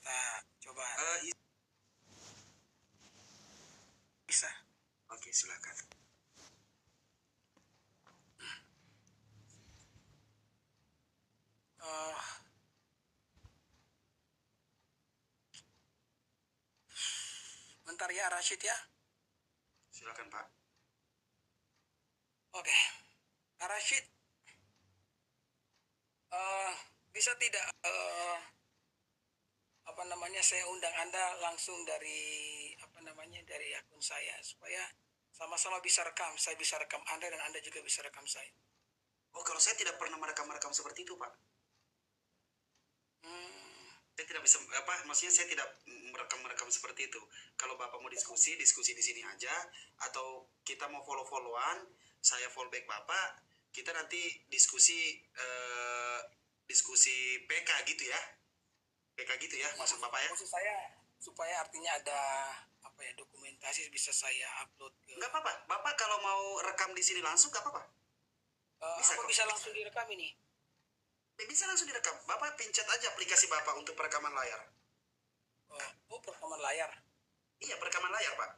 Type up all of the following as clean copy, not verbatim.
kita coba. Bisa. Oke, silakan. Bentar ya Rashid ya. Silakan Pak. Oke, Rashid, bisa tidak saya undang Anda langsung dari dari akun saya supaya sama-sama bisa rekam. Saya bisa rekam Anda dan Anda juga bisa rekam saya. Oh, kalau saya tidak pernah merekam seperti itu, Pak. Saya tidak bisa, maksudnya saya tidak merekam seperti itu. Kalau Bapak mau diskusi di sini aja, atau kita mau follow-followan, saya follow back Bapak, kita nanti diskusi PK gitu ya. PK gitu ya, maksud Bapak ya? Maksud saya supaya artinya ada dokumentasi bisa saya upload ke. Nggak apa-apa, Bapak kalau mau rekam di sini langsung nggak apa-apa. Bisa langsung direkam ini? Bisa langsung direkam. Bapak pencet aja aplikasi Bapak untuk perekaman layar. Perekaman layar? Iya, perekaman layar, Pak.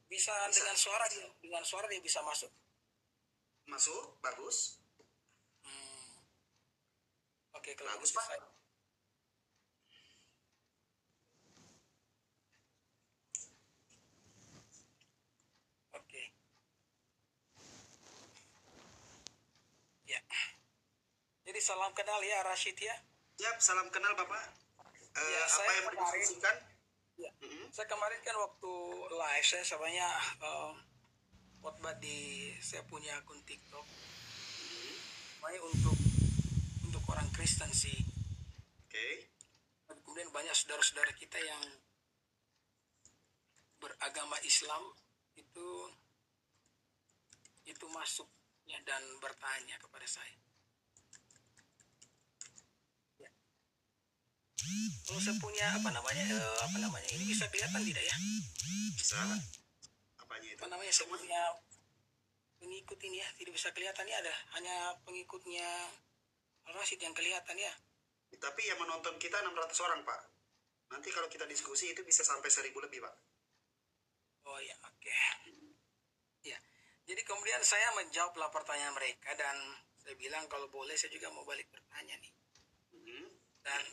Bisa. Dengan suara dia bisa masuk? Masuk, bagus. Oke, kalau bagus, Pak. Oke. Ya. Jadi salam kenal ya Rashid ya. Siap, salam kenal Bapak. Apa yang mau didiskusikan? Ya. Saya kemarin kan waktu live saya sebenarnya khotbah di saya punya akun TikTok. Banyak untuk orang Kristen sih. Oke. Kemudian banyak saudara-saudara kita yang beragama Islam itu masuknya dan bertanya kepada saya. Ya. Kalau saya punya ini bisa kelihatan tidak ya? Bisa. Apanya itu? Saya punya pengikut ini ya, tidak bisa kelihatan ya, ada hanya pengikutnya Rashid yang kelihatan ya. Tapi yang menonton kita 600 orang, Pak. Nanti kalau kita diskusi itu bisa sampai 1000 lebih, Pak. Oh ya, oke. Ya. Jadi kemudian saya menjawablah pertanyaan mereka dan saya bilang kalau boleh saya juga mau balik bertanya nih. Dan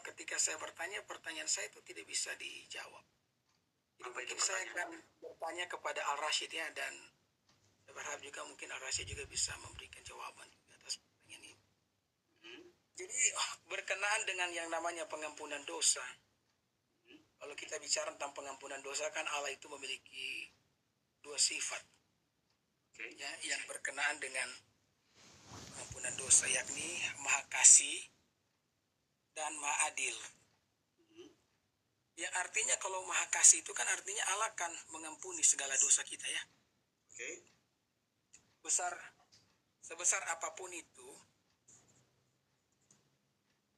ketika saya bertanya, pertanyaan saya itu tidak bisa dijawab. Jadi mungkin saya akan bertanya kepada Al-Rashid ya, dan saya berharap juga mungkin Al-Rashid juga bisa memberikan jawaban juga atas pertanyaan ini. Jadi berkenaan dengan yang namanya pengampunan dosa. Kalau kita bicara tentang pengampunan dosa kan Allah itu memiliki dua sifat. Ya, yang berkenaan dengan pengampunan dosa, yakni Maha Kasih dan Maha Adil. Ya, artinya kalau Maha Kasih itu kan artinya Allah kan mengampuni segala dosa kita ya. Sebesar apapun itu,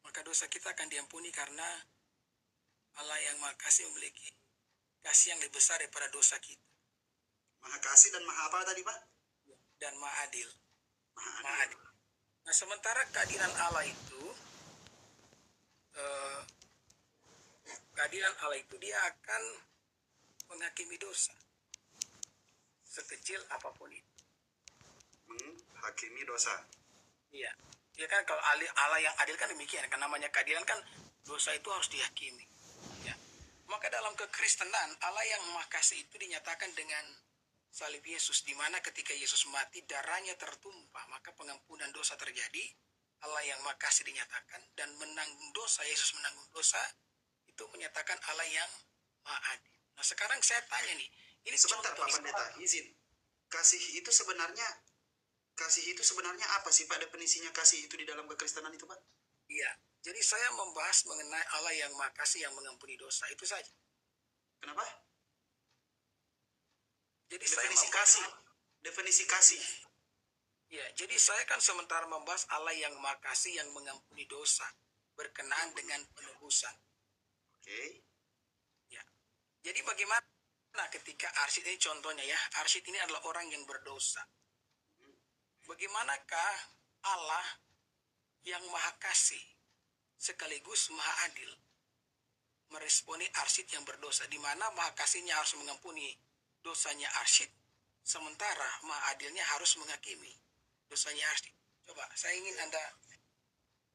maka dosa kita akan diampuni karena Allah yang Maha Kasih memiliki kasih yang lebih besar daripada dosa kita. Maha Kasih dan Maha apa tadi, Pak? Dan Maha Adil. Maha Adil. Nah, sementara keadilan Allah itu dia akan menghakimi dosa sekecil apapun itu. Menghakimi dosa. Iya. Ya kan, kalau Allah yang adil kan demikian, kan namanya keadilan kan dosa itu harus dihakimi. Ya. Maka dalam kekristenan Allah yang Maha Kasih itu dinyatakan dengan salib Yesus, di mana ketika Yesus mati darahnya tertumpah, maka pengampunan dosa terjadi. Allah yang Maha Kasih dinyatakan dan menanggung dosa, Yesus menanggung dosa, itu menyatakan Allah yang Maha Adil. Nah, sekarang saya tanya nih, ini sebentar Pak Pendeta, izin. Kasih itu sebenarnya apa sih Pak, definisinya kasih itu di dalam kekristenan itu, Pak? Iya, jadi saya membahas mengenai Allah yang Maha Kasih yang mengampuni dosa, itu saja. Kenapa? Jadi definisi kasih. Ya, jadi saya kan sementara membahas Allah yang Maha Kasih yang mengampuni dosa berkenaan dengan penebusan. Ya. Jadi bagaimana ketika Arsyid ini contohnya ya, Arsyid ini adalah orang yang berdosa. Bagaimanakah Allah yang Maha Kasih sekaligus Maha Adil meresponi Arsyid yang berdosa, di mana Maha Kasihnya harus mengampuni dosanya Arsyid, sementara Maha Adilnya harus menghakimi dosanya Arsyid. Coba, saya ingin Anda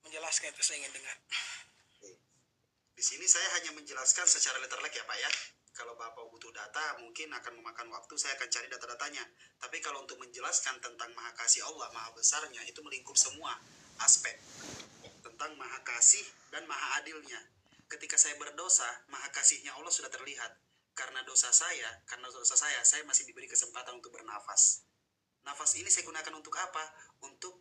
menjelaskan itu, saya ingin dengar. Di sini saya hanya menjelaskan secara letterlek ya Pak ya. Kalau Bapak butuh data mungkin akan memakan waktu, saya akan cari data-datanya. Tapi kalau untuk menjelaskan tentang Maha Kasih Allah, Maha Besarnya, itu melingkup semua aspek tentang Maha Kasih dan Maha Adilnya. Ketika saya berdosa, Maha Kasihnya Allah sudah terlihat. Karena dosa saya masih diberi kesempatan untuk bernafas. Nafas ini saya gunakan untuk apa? Untuk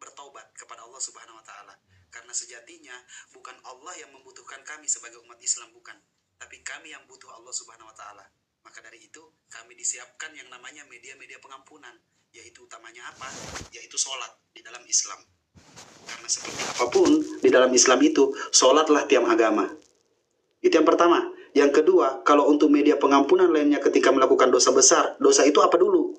bertaubat kepada Allah Subhanahu wa taala. Karena sejatinya bukan Allah yang membutuhkan kami sebagai umat Islam, bukan, tapi kami yang butuh Allah Subhanahu wa taala. Maka dari itu kami disiapkan yang namanya media-media pengampunan, yaitu utamanya apa? Yaitu sholat di dalam Islam. Karena seperti apapun di dalam Islam itu, sholatlah tiang agama. Itu yang pertama. Yang kedua, kalau untuk media pengampunan lainnya ketika melakukan dosa besar, dosa itu apa dulu?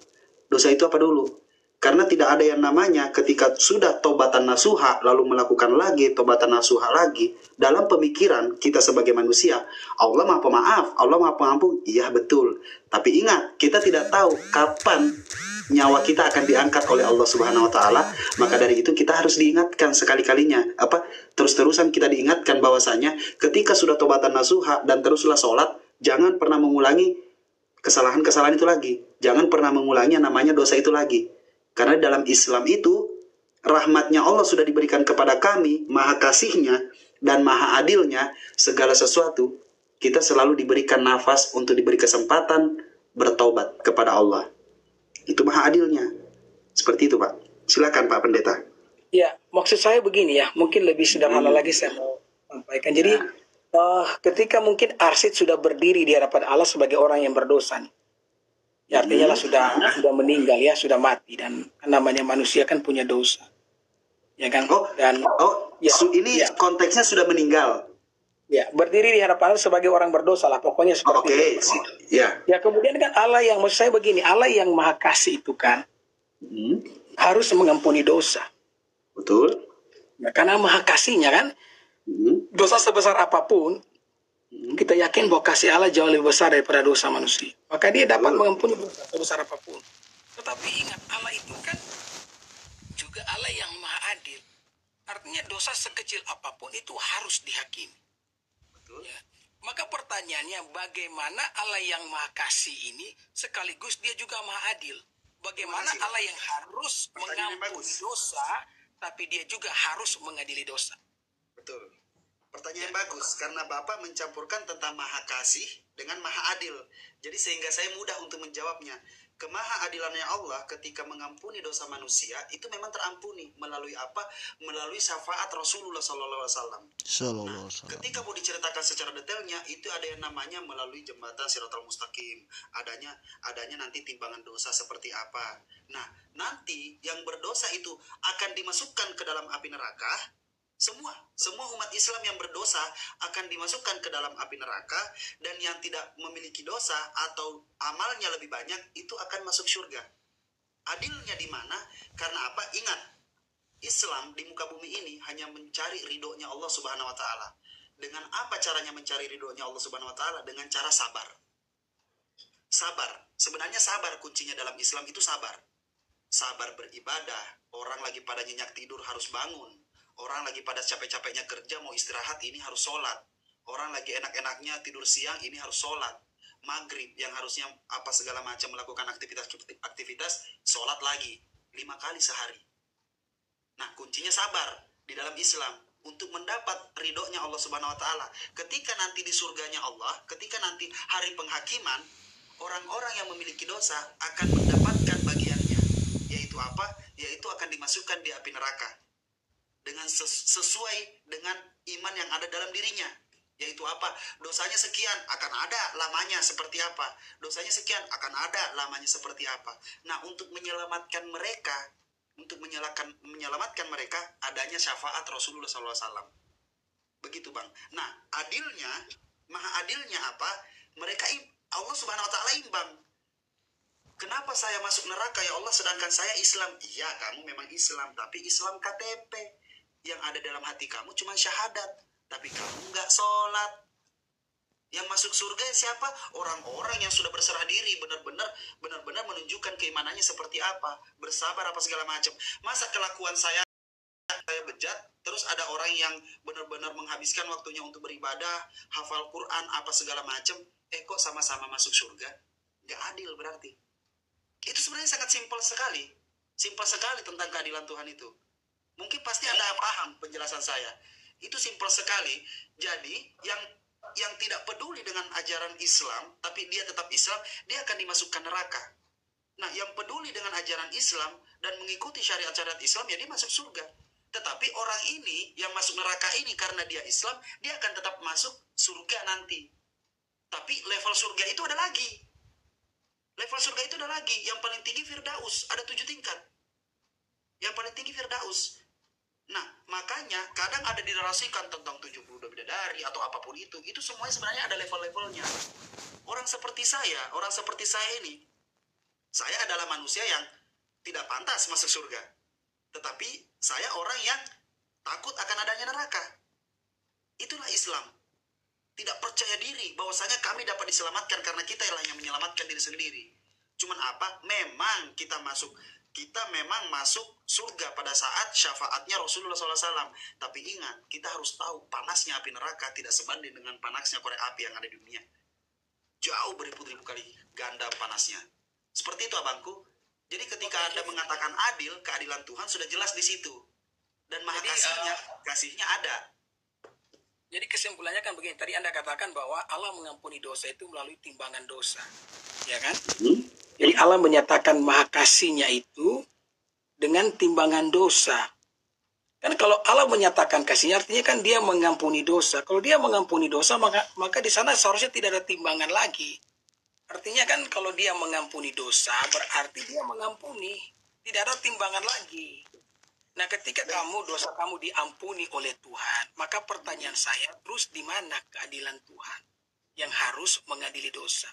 Dosa itu apa dulu? Karena tidak ada yang namanya ketika sudah tobatan nasuha, lalu melakukan lagi tobatan nasuha lagi. Dalam pemikiran kita sebagai manusia, Allah maha pemaaf, Allah maha pengampun. Iya betul. Tapi ingat, kita tidak tahu kapan nyawa kita akan diangkat oleh Allah Subhanahu wa taala. Maka dari itu kita harus diingatkan sekali-kalinya, terus-terusan kita diingatkan bahwasanya ketika sudah tobatan nasuha dan teruslah sholat, jangan pernah mengulangi kesalahan-kesalahan itu lagi. Jangan pernah mengulangi yang namanya dosa itu lagi. Karena dalam Islam itu rahmatnya Allah sudah diberikan kepada kami, Maha Kasihnya dan Maha Adilnya segala sesuatu. Kita selalu diberikan nafas untuk diberi kesempatan bertaubat kepada Allah. Itu Maha Adilnya. Seperti itu Pak. Silakan Pak Pendeta. Ya, maksud saya begini ya, mungkin lebih sederhana lagi saya mau sampaikan. Jadi ketika mungkin Arsyid sudah berdiri di hadapan Allah sebagai orang yang berdosa nih. Ya, artinya lah sudah meninggal ya, sudah mati, dan namanya manusia kan punya dosa. Ya kan? Ini konteksnya sudah meninggal. Ya, berdiri di hadapan Allah sebagai orang berdosa lah, pokoknya seperti itu. Ya, kemudian kan Allah yang, maksud saya begini, Allah yang Maha Kasih itu kan harus mengampuni dosa. Betul. Ya, karena Maha Kasihnya kan, dosa sebesar apapun, kita yakin bahwa kasih Allah jauh lebih besar daripada dosa manusia. Maka dia dapat mengampuni dosa sebesar apapun. Tetapi ingat, Allah itu kan juga Allah yang Maha Adil. Artinya dosa sekecil apapun itu harus dihakimi. Betul. Ya. Maka pertanyaannya, bagaimana Allah yang Maha Kasih ini sekaligus dia juga Maha Adil? Bagaimana Allah yang harus mengampuni dosa, tapi dia juga harus mengadili dosa? Betul. Pertanyaan bagus, karena Bapak mencampurkan tentang Maha Kasih dengan Maha Adil. Jadi sehingga saya mudah untuk menjawabnya. Kemaha adilannya Allah ketika mengampuni dosa manusia itu memang terampuni melalui apa? Melalui syafaat Rasulullah SAW. Ketika mau diceritakan secara detailnya, itu ada yang namanya melalui jembatan Siratal Mustaqim. Adanya nanti timbangan dosa seperti apa. Nah, nanti yang berdosa itu akan dimasukkan ke dalam api neraka. Semua umat Islam yang berdosa akan dimasukkan ke dalam api neraka, dan yang tidak memiliki dosa atau amalnya lebih banyak itu akan masuk surga. Adilnya di mana? Karena apa? Ingat, Islam di muka bumi ini hanya mencari ridhonya Allah Subhanahu wa taala. Dengan apa caranya mencari ridhonya Allah Subhanahu wa taala? Dengan cara sabar. Sabar. Sebenarnya sabar kuncinya dalam Islam itu sabar. Sabar beribadah. Orang lagi pada nyenyak tidur harus bangun. Orang lagi pada capek-capeknya kerja mau istirahat, ini harus sholat. Orang lagi enak-enaknya tidur siang, ini harus sholat. Maghrib yang harusnya apa segala macam melakukan aktivitas, sholat lagi 5 kali sehari. Nah, kuncinya sabar di dalam Islam untuk mendapat ridhonya Allah Subhanahu wa taala. Ketika nanti di surganya Allah, ketika nanti hari penghakiman, orang-orang yang memiliki dosa akan mendapatkan bagiannya. Yaitu apa? Yaitu akan dimasukkan di api neraka. Dengan sesuai dengan iman yang ada dalam dirinya. Yaitu apa? Dosanya sekian, akan ada lamanya seperti apa. Dosanya sekian, akan ada lamanya seperti apa. Nah, untuk menyelamatkan mereka, adanya syafaat Rasulullah SAW. Begitu Bang. Nah, adilnya, Maha Adilnya apa? Allah Subhanahu wa taala imbang. Kenapa saya masuk neraka ya Allah sedangkan saya Islam? Iya, kamu memang Islam, tapi Islam KTP. Yang ada dalam hati kamu cuma syahadat, tapi kamu nggak sholat. Yang masuk surga siapa? Orang-orang yang sudah berserah diri, benar-benar menunjukkan keimanannya seperti apa, bersabar apa segala macam. Masa kelakuan saya bejat, terus ada orang yang benar-benar menghabiskan waktunya untuk beribadah, hafal Quran apa segala macam, kok sama-sama masuk surga? Gak adil berarti. Itu sebenarnya sangat simpel sekali tentang keadilan Tuhan itu. Mungkin pasti Anda paham penjelasan saya. Itu simpel sekali. Jadi yang tidak peduli dengan ajaran Islam, tapi dia tetap Islam, dia akan dimasukkan neraka. Nah, yang peduli dengan ajaran Islam dan mengikuti syariat-syariat Islam, ya dia masuk surga. Tetapi orang ini yang masuk neraka ini karena dia Islam, dia akan tetap masuk surga nanti. Tapi level surga itu ada lagi. Level surga itu ada lagi. Yang paling tinggi Firdaus, ada 7 tingkat. Yang paling tinggi Firdaus. Nah, makanya kadang ada dinarasikan tentang 72 bidadari atau apapun itu semuanya sebenarnya ada level-levelnya. Orang seperti saya ini, saya adalah manusia yang tidak pantas masuk surga. Tetapi saya orang yang takut akan adanya neraka. Itulah Islam. Tidak percaya diri bahwasanya kami dapat diselamatkan karena kita yang menyelamatkan diri sendiri. Cuman apa? Memang kita memang masuk surga pada saat syafaatnya Rasulullah SAW. Tapi ingat, kita harus tahu panasnya api neraka tidak sebanding dengan panasnya korek api yang ada di dunia. Jauh beribu-ribu kali ganda panasnya. Seperti itu abangku. Jadi ketika Anda mengatakan adil, keadilan Tuhan sudah jelas di situ. Dan maha kasihnya ada. Jadi kesimpulannya kan begini, tadi Anda katakan bahwa Allah mengampuni dosa itu melalui timbangan dosa. Ya kan? Jadi Allah menyatakan maha kasihnya itu dengan timbangan dosa. Kan kalau Allah menyatakan kasihnya artinya kan dia mengampuni dosa. Kalau dia mengampuni dosa maka di sana seharusnya tidak ada timbangan lagi. Artinya kan kalau dia mengampuni dosa berarti dia mengampuni. Tidak ada timbangan lagi. Nah ketika dosa kamu diampuni oleh Tuhan, maka pertanyaan saya terus di mana keadilan Tuhan yang harus mengadili dosa?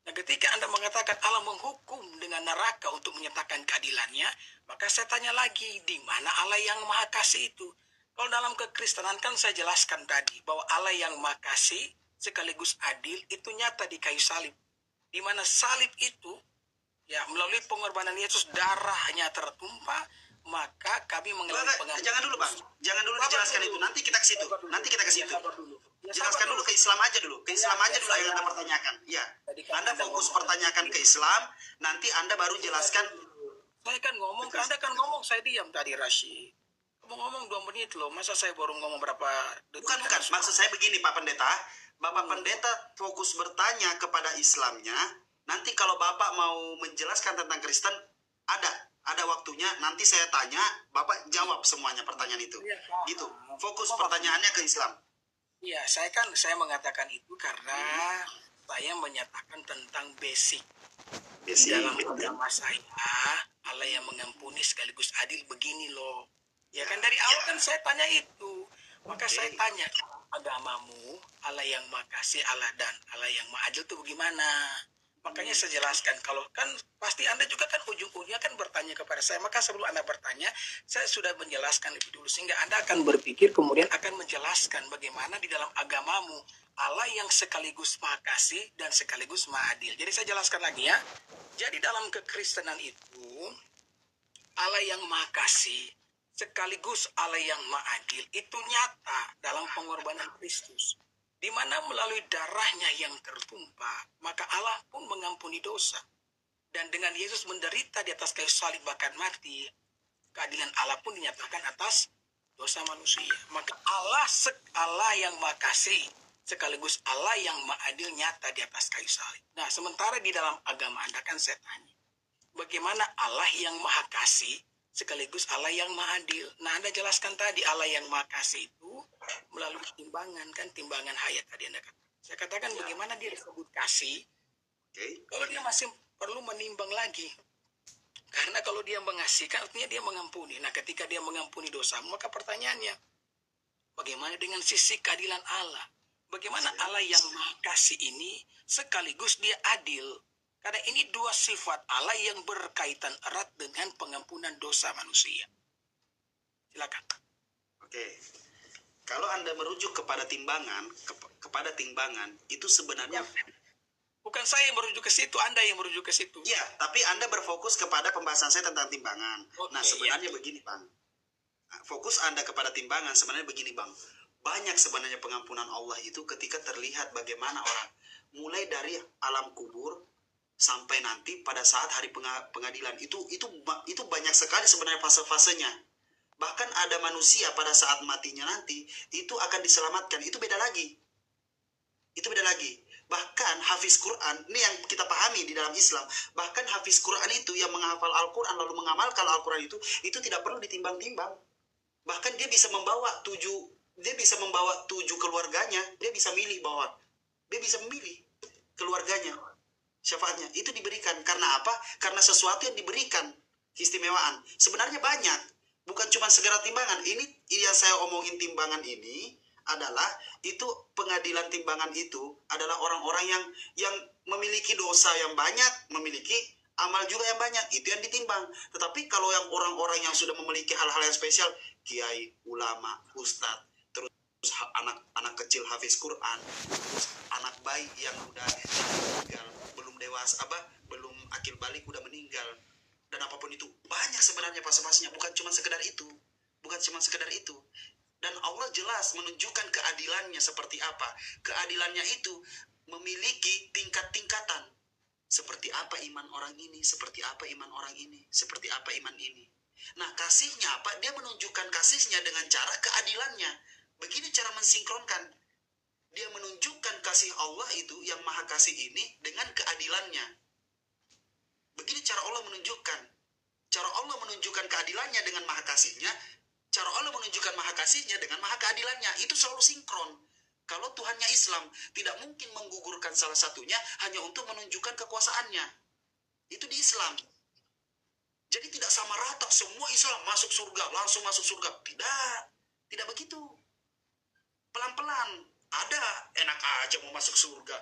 Nah ketika Anda mengatakan Allah menghukum dengan neraka untuk menyatakan keadilannya, maka saya tanya lagi, di mana Allah yang maha kasih itu? Kalau dalam kekristenan kan saya jelaskan tadi, bahwa Allah yang maha kasih sekaligus adil itu nyata di kayu salib. Di mana salib itu, ya melalui pengorbanan Yesus darahnya tertumpah, maka kami mengalami pengampunan. Jangan dulu bang, jangan dulu dijelaskan itu. Nanti kita ke situ. Jelaskan dulu ke Islam aja dulu. Ke Islam aja dulu yang Anda pertanyakan. Ya, Anda fokus pertanyakan ke Islam, nanti Anda baru jelaskan. Saya kan ngomong, Anda kan ngomong, saya diam tadi Rashid. Kamu ngomong 2 menit loh, masa saya baru ngomong berapa detik? Bukan, maksud saya begini Pak Pendeta. Bapak Pendeta fokus bertanya kepada Islamnya. Nanti kalau Bapak mau menjelaskan tentang Kristen, ada waktunya, nanti saya tanya, Bapak jawab semuanya pertanyaan itu. Ya, gitu. Fokus pertanyaannya ke Islam. Iya, saya mengatakan itu karena saya menyatakan tentang basic. Dalam agama saya, Allah yang mengampuni sekaligus adil begini loh. Ya kan dari awal kan saya tanya itu. Maka saya tanya, agamamu, Allah yang maha kasih, Allah dan Allah yang maha adil itu bagaimana? Makanya saya jelaskan, kalau kan pasti Anda juga kan ujung-ujungnya kan bertanya kepada saya. Maka sebelum Anda bertanya, saya sudah menjelaskan lebih dulu. Sehingga Anda akan berpikir kemudian akan menjelaskan bagaimana di dalam agamamu Allah yang sekaligus maha kasih dan sekaligus maha adil. Jadi saya jelaskan lagi ya. Jadi dalam kekristenan itu, Allah yang maha kasih sekaligus Allah yang maha adil itu nyata dalam pengorbanan Kristus. Di mana melalui darahnya yang tertumpah, maka Allah pun mengampuni dosa. Dan dengan Yesus menderita di atas kayu salib bahkan mati, keadilan Allah pun dinyatakan atas dosa manusia. Maka Allah yang maha kasih, sekaligus Allah yang maha adil nyata di atas kayu salib. Nah, sementara di dalam agama Anda kan saya tanya, bagaimana Allah yang maha kasih, sekaligus Allah yang maha adil. Nah, Anda jelaskan tadi Allah yang maha kasih itu melalui timbangan, kan timbangan hayat tadi Anda katakan. Saya katakan bagaimana dia disebut kasih, kalau dia masih perlu menimbang lagi. Karena kalau dia mengasihkan artinya dia mengampuni. Nah ketika dia mengampuni dosa, maka pertanyaannya, bagaimana dengan sisi keadilan Allah? Bagaimana Allah yang maha kasih ini sekaligus dia adil? Karena ini dua sifat Allah yang berkaitan erat dengan pengampunan dosa manusia. Silakan. Oke. Kalau Anda merujuk kepada timbangan, kepada timbangan itu sebenarnya Bukan saya yang merujuk ke situ, Anda yang merujuk ke situ. ya, tapi Anda berfokus kepada pembahasan saya tentang timbangan. Oke, Nah, sebenarnya begini, Bang. Fokus Anda kepada timbangan sebenarnya begini, Bang. Banyak sebenarnya pengampunan Allah itu ketika terlihat bagaimana orang mulai dari alam kubur sampai nanti pada saat hari pengadilan itu banyak sekali sebenarnya fase-fasenya. Bahkan ada manusia pada saat matinya nanti itu akan diselamatkan. Itu beda lagi. Itu beda lagi. Bahkan hafiz Quran, ini yang kita pahami di dalam Islam, bahkan hafiz Quran itu yang menghafal Al-Quran lalu mengamalkan Al-Quran itu tidak perlu ditimbang-timbang. Bahkan dia bisa membawa tujuh keluarganya, dia bisa memilih keluarganya, syafaatnya itu diberikan. Karena apa? Karena sesuatu yang diberikan keistimewaan sebenarnya banyak, bukan cuma segera timbangan. Ini yang saya omongin, timbangan ini adalah itu pengadilan timbangan itu adalah orang-orang yang memiliki dosa yang banyak, memiliki amal juga yang banyak, itu yang ditimbang. Tetapi kalau yang orang-orang yang sudah memiliki hal-hal yang spesial, kiai, ulama, ustadz, terus anak kecil hafiz Quran, terus anak bayi yang udah meninggal, belum dewasa, belum akil balik udah meninggal, dan apapun itu banyak sebenarnya fase-fasenya, bukan cuma sekedar itu. Dan Allah jelas menunjukkan keadilannya seperti apa. Keadilannya itu memiliki tingkat-tingkatan. Seperti apa iman orang ini, seperti apa iman orang ini, seperti apa iman ini. Nah, kasihnya apa? Dia menunjukkan kasihnya dengan cara keadilannya. Begini cara mensinkronkan. Dia menunjukkan kasih Allah itu, yang maha kasih ini, dengan keadilannya. Begini cara Allah menunjukkan. Cara Allah menunjukkan keadilannya dengan maha kasihnya. Cara Allah menunjukkan maha kasihnya dengan maha keadilannya. Itu selalu sinkron. Kalau Tuhannya Islam, tidak mungkin menggugurkan salah satunya hanya untuk menunjukkan kekuasaannya. Itu di Islam. Jadi tidak sama rata semua Islam masuk surga, langsung masuk surga. Tidak begitu. Pelan-pelan. Ada enak aja mau masuk surga.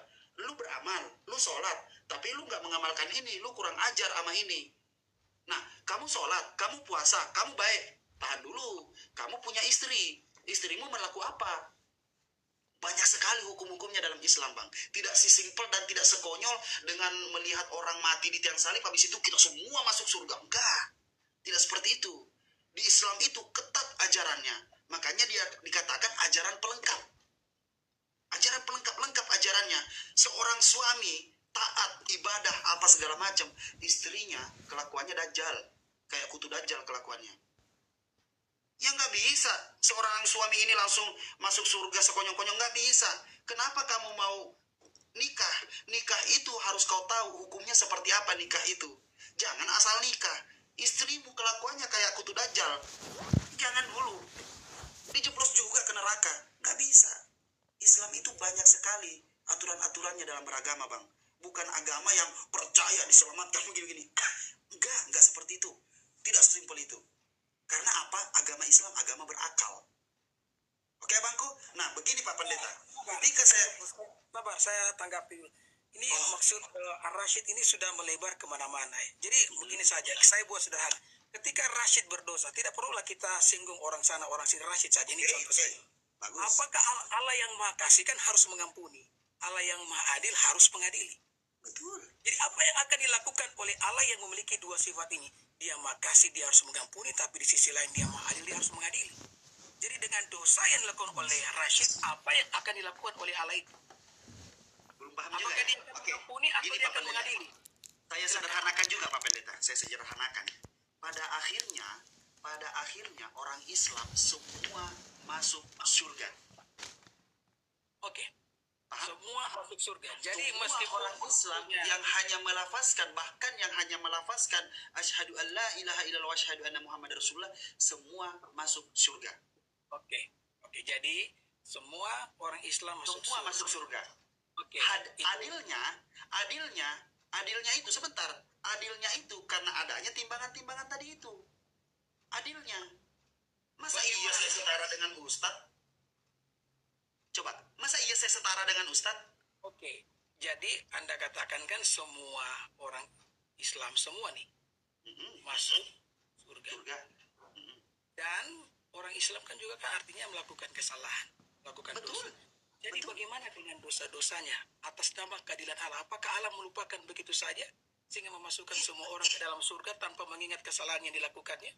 Lu beramal, lu sholat, tapi lu gak mengamalkan ini, lu kurang ajar sama ini. Nah, kamu sholat, kamu puasa, kamu baik. Tahan dulu, kamu punya istri. Istrimu berlaku apa? Banyak sekali hukum-hukumnya dalam Islam, Bang. Tidak sesimpel dan tidak sekonyol dengan melihat orang mati di tiang salib, habis itu kita semua masuk surga. Enggak. Tidak seperti itu. Di Islam itu ketat ajarannya. Makanya dia dikatakan ajaran pelengkap. Ajaran pelengkap ajarannya. Seorang suami taat, ibadah, apa segala macam. Istrinya kelakuannya dajjal. Kayak kutu dajjal kelakuannya. Ya nggak bisa. Seorang suami ini langsung masuk surga sekonyong-konyong, nggak bisa. Kenapa kamu mau nikah? Nikah itu harus kau tahu hukumnya seperti apa nikah itu. Jangan asal nikah. Istrimu kelakuannya kayak kutu dajjal. Jangan dulu. Dijeplos juga ke neraka. Nggak bisa. Islam itu banyak sekali aturan-aturannya dalam beragama, Bang. Bukan agama yang percaya diselamatkan begini-gini. Enggak seperti itu. Tidak sesimpel itu. Karena apa? Agama Islam agama berakal. Oke, Bangku? Nah, begini Pak Pendeta. Ketika saya tanggapi. Ini maksud Ar-Rasyid ini sudah melebar kemana-mana. Jadi begini saja, saya buat sederhana. Ketika Rasyid berdosa, tidak perlulah kita singgung orang sana, orang sini. Rasyid saja, ini contoh saja. Bagus. Apakah Allah yang maha kasih kan harus mengampuni? Allah yang maha adil harus mengadili. Betul. Jadi apa yang akan dilakukan oleh Allah yang memiliki dua sifat ini? Dia maha kasih, dia harus mengampuni, tapi di sisi lain dia maha adil, dia harus mengadili. Jadi dengan dosa yang dilakukan oleh Rasyid, apa yang akan dilakukan oleh Allah itu? Belum paham juga. Apakah dia akan mengampuni atau dia akan mengadili? Saya sederhanakan juga Pak Pendeta. Saya sederhanakan. Pada akhirnya orang Islam semua masuk surga. Oke. Semua masuk surga. Jadi Semua meskipun orang Islam yang hanya melafazkan, bahkan yang hanya melafazkan asyhadu an la ilaha illallah wa asyhadu anna Muhammad Rasulullah, semua masuk surga. Oke. Jadi semua orang Islam masuk Semua surga. masuk surga. Oke. Adilnya itu sebentar. Adilnya itu karena adanya timbangan-timbangan tadi itu. Adilnya. Masa iya saya setara dengan Ustadz? Coba, masa iya saya setara dengan Ustadz? Oke. Jadi Anda katakan kan semua orang Islam semua nih masuk surga. Dan orang Islam kan juga kan artinya melakukan kesalahan, melakukan Betul. dosa. Jadi bagaimana kalau dosa-dosanya atas nama keadilan Allah. Apakah Allah melupakan begitu saja sehingga memasukkan semua orang ke dalam surga tanpa mengingat kesalahan yang dilakukannya?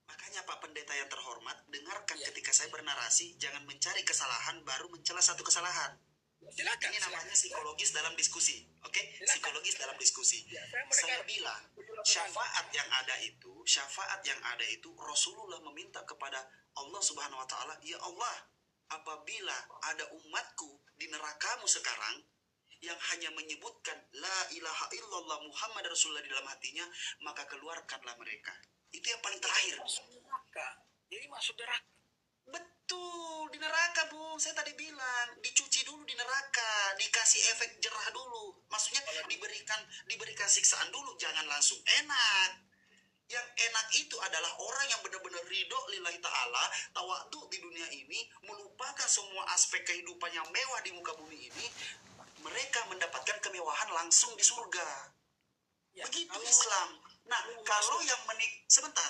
Makanya Pak Pendeta yang terhormat, dengarkan Ya. ketika saya bernarasi, jangan mencari kesalahan baru mencela satu kesalahan. Silakan. Ini namanya psikologis dalam diskusi, oke? Psikologis dalam diskusi. Ya, Saya bilang syafaat yang ada itu Rasulullah meminta kepada Allah Subhanahu Wa Taala, ya Allah, apabila ada umatku di nerakamu sekarang yang hanya menyebutkan la ilaha illallah Muhammad Rasulullah di dalam hatinya, maka keluarkanlah mereka. Itu yang paling terakhir. Jadi masuk neraka. Betul, di neraka Bung. Saya tadi bilang, dicuci dulu di neraka, dikasih efek jerah dulu. Maksudnya diberikan siksaan dulu, jangan langsung enak. Yang enak itu adalah orang yang benar-benar ridho lillahi ta'ala, tawadhu di dunia ini, melupakan semua aspek kehidupan yang mewah di muka bumi ini, mereka mendapatkan kemewahan langsung di surga. Ya, Begitu Islam. Nah, kalau yang sebentar,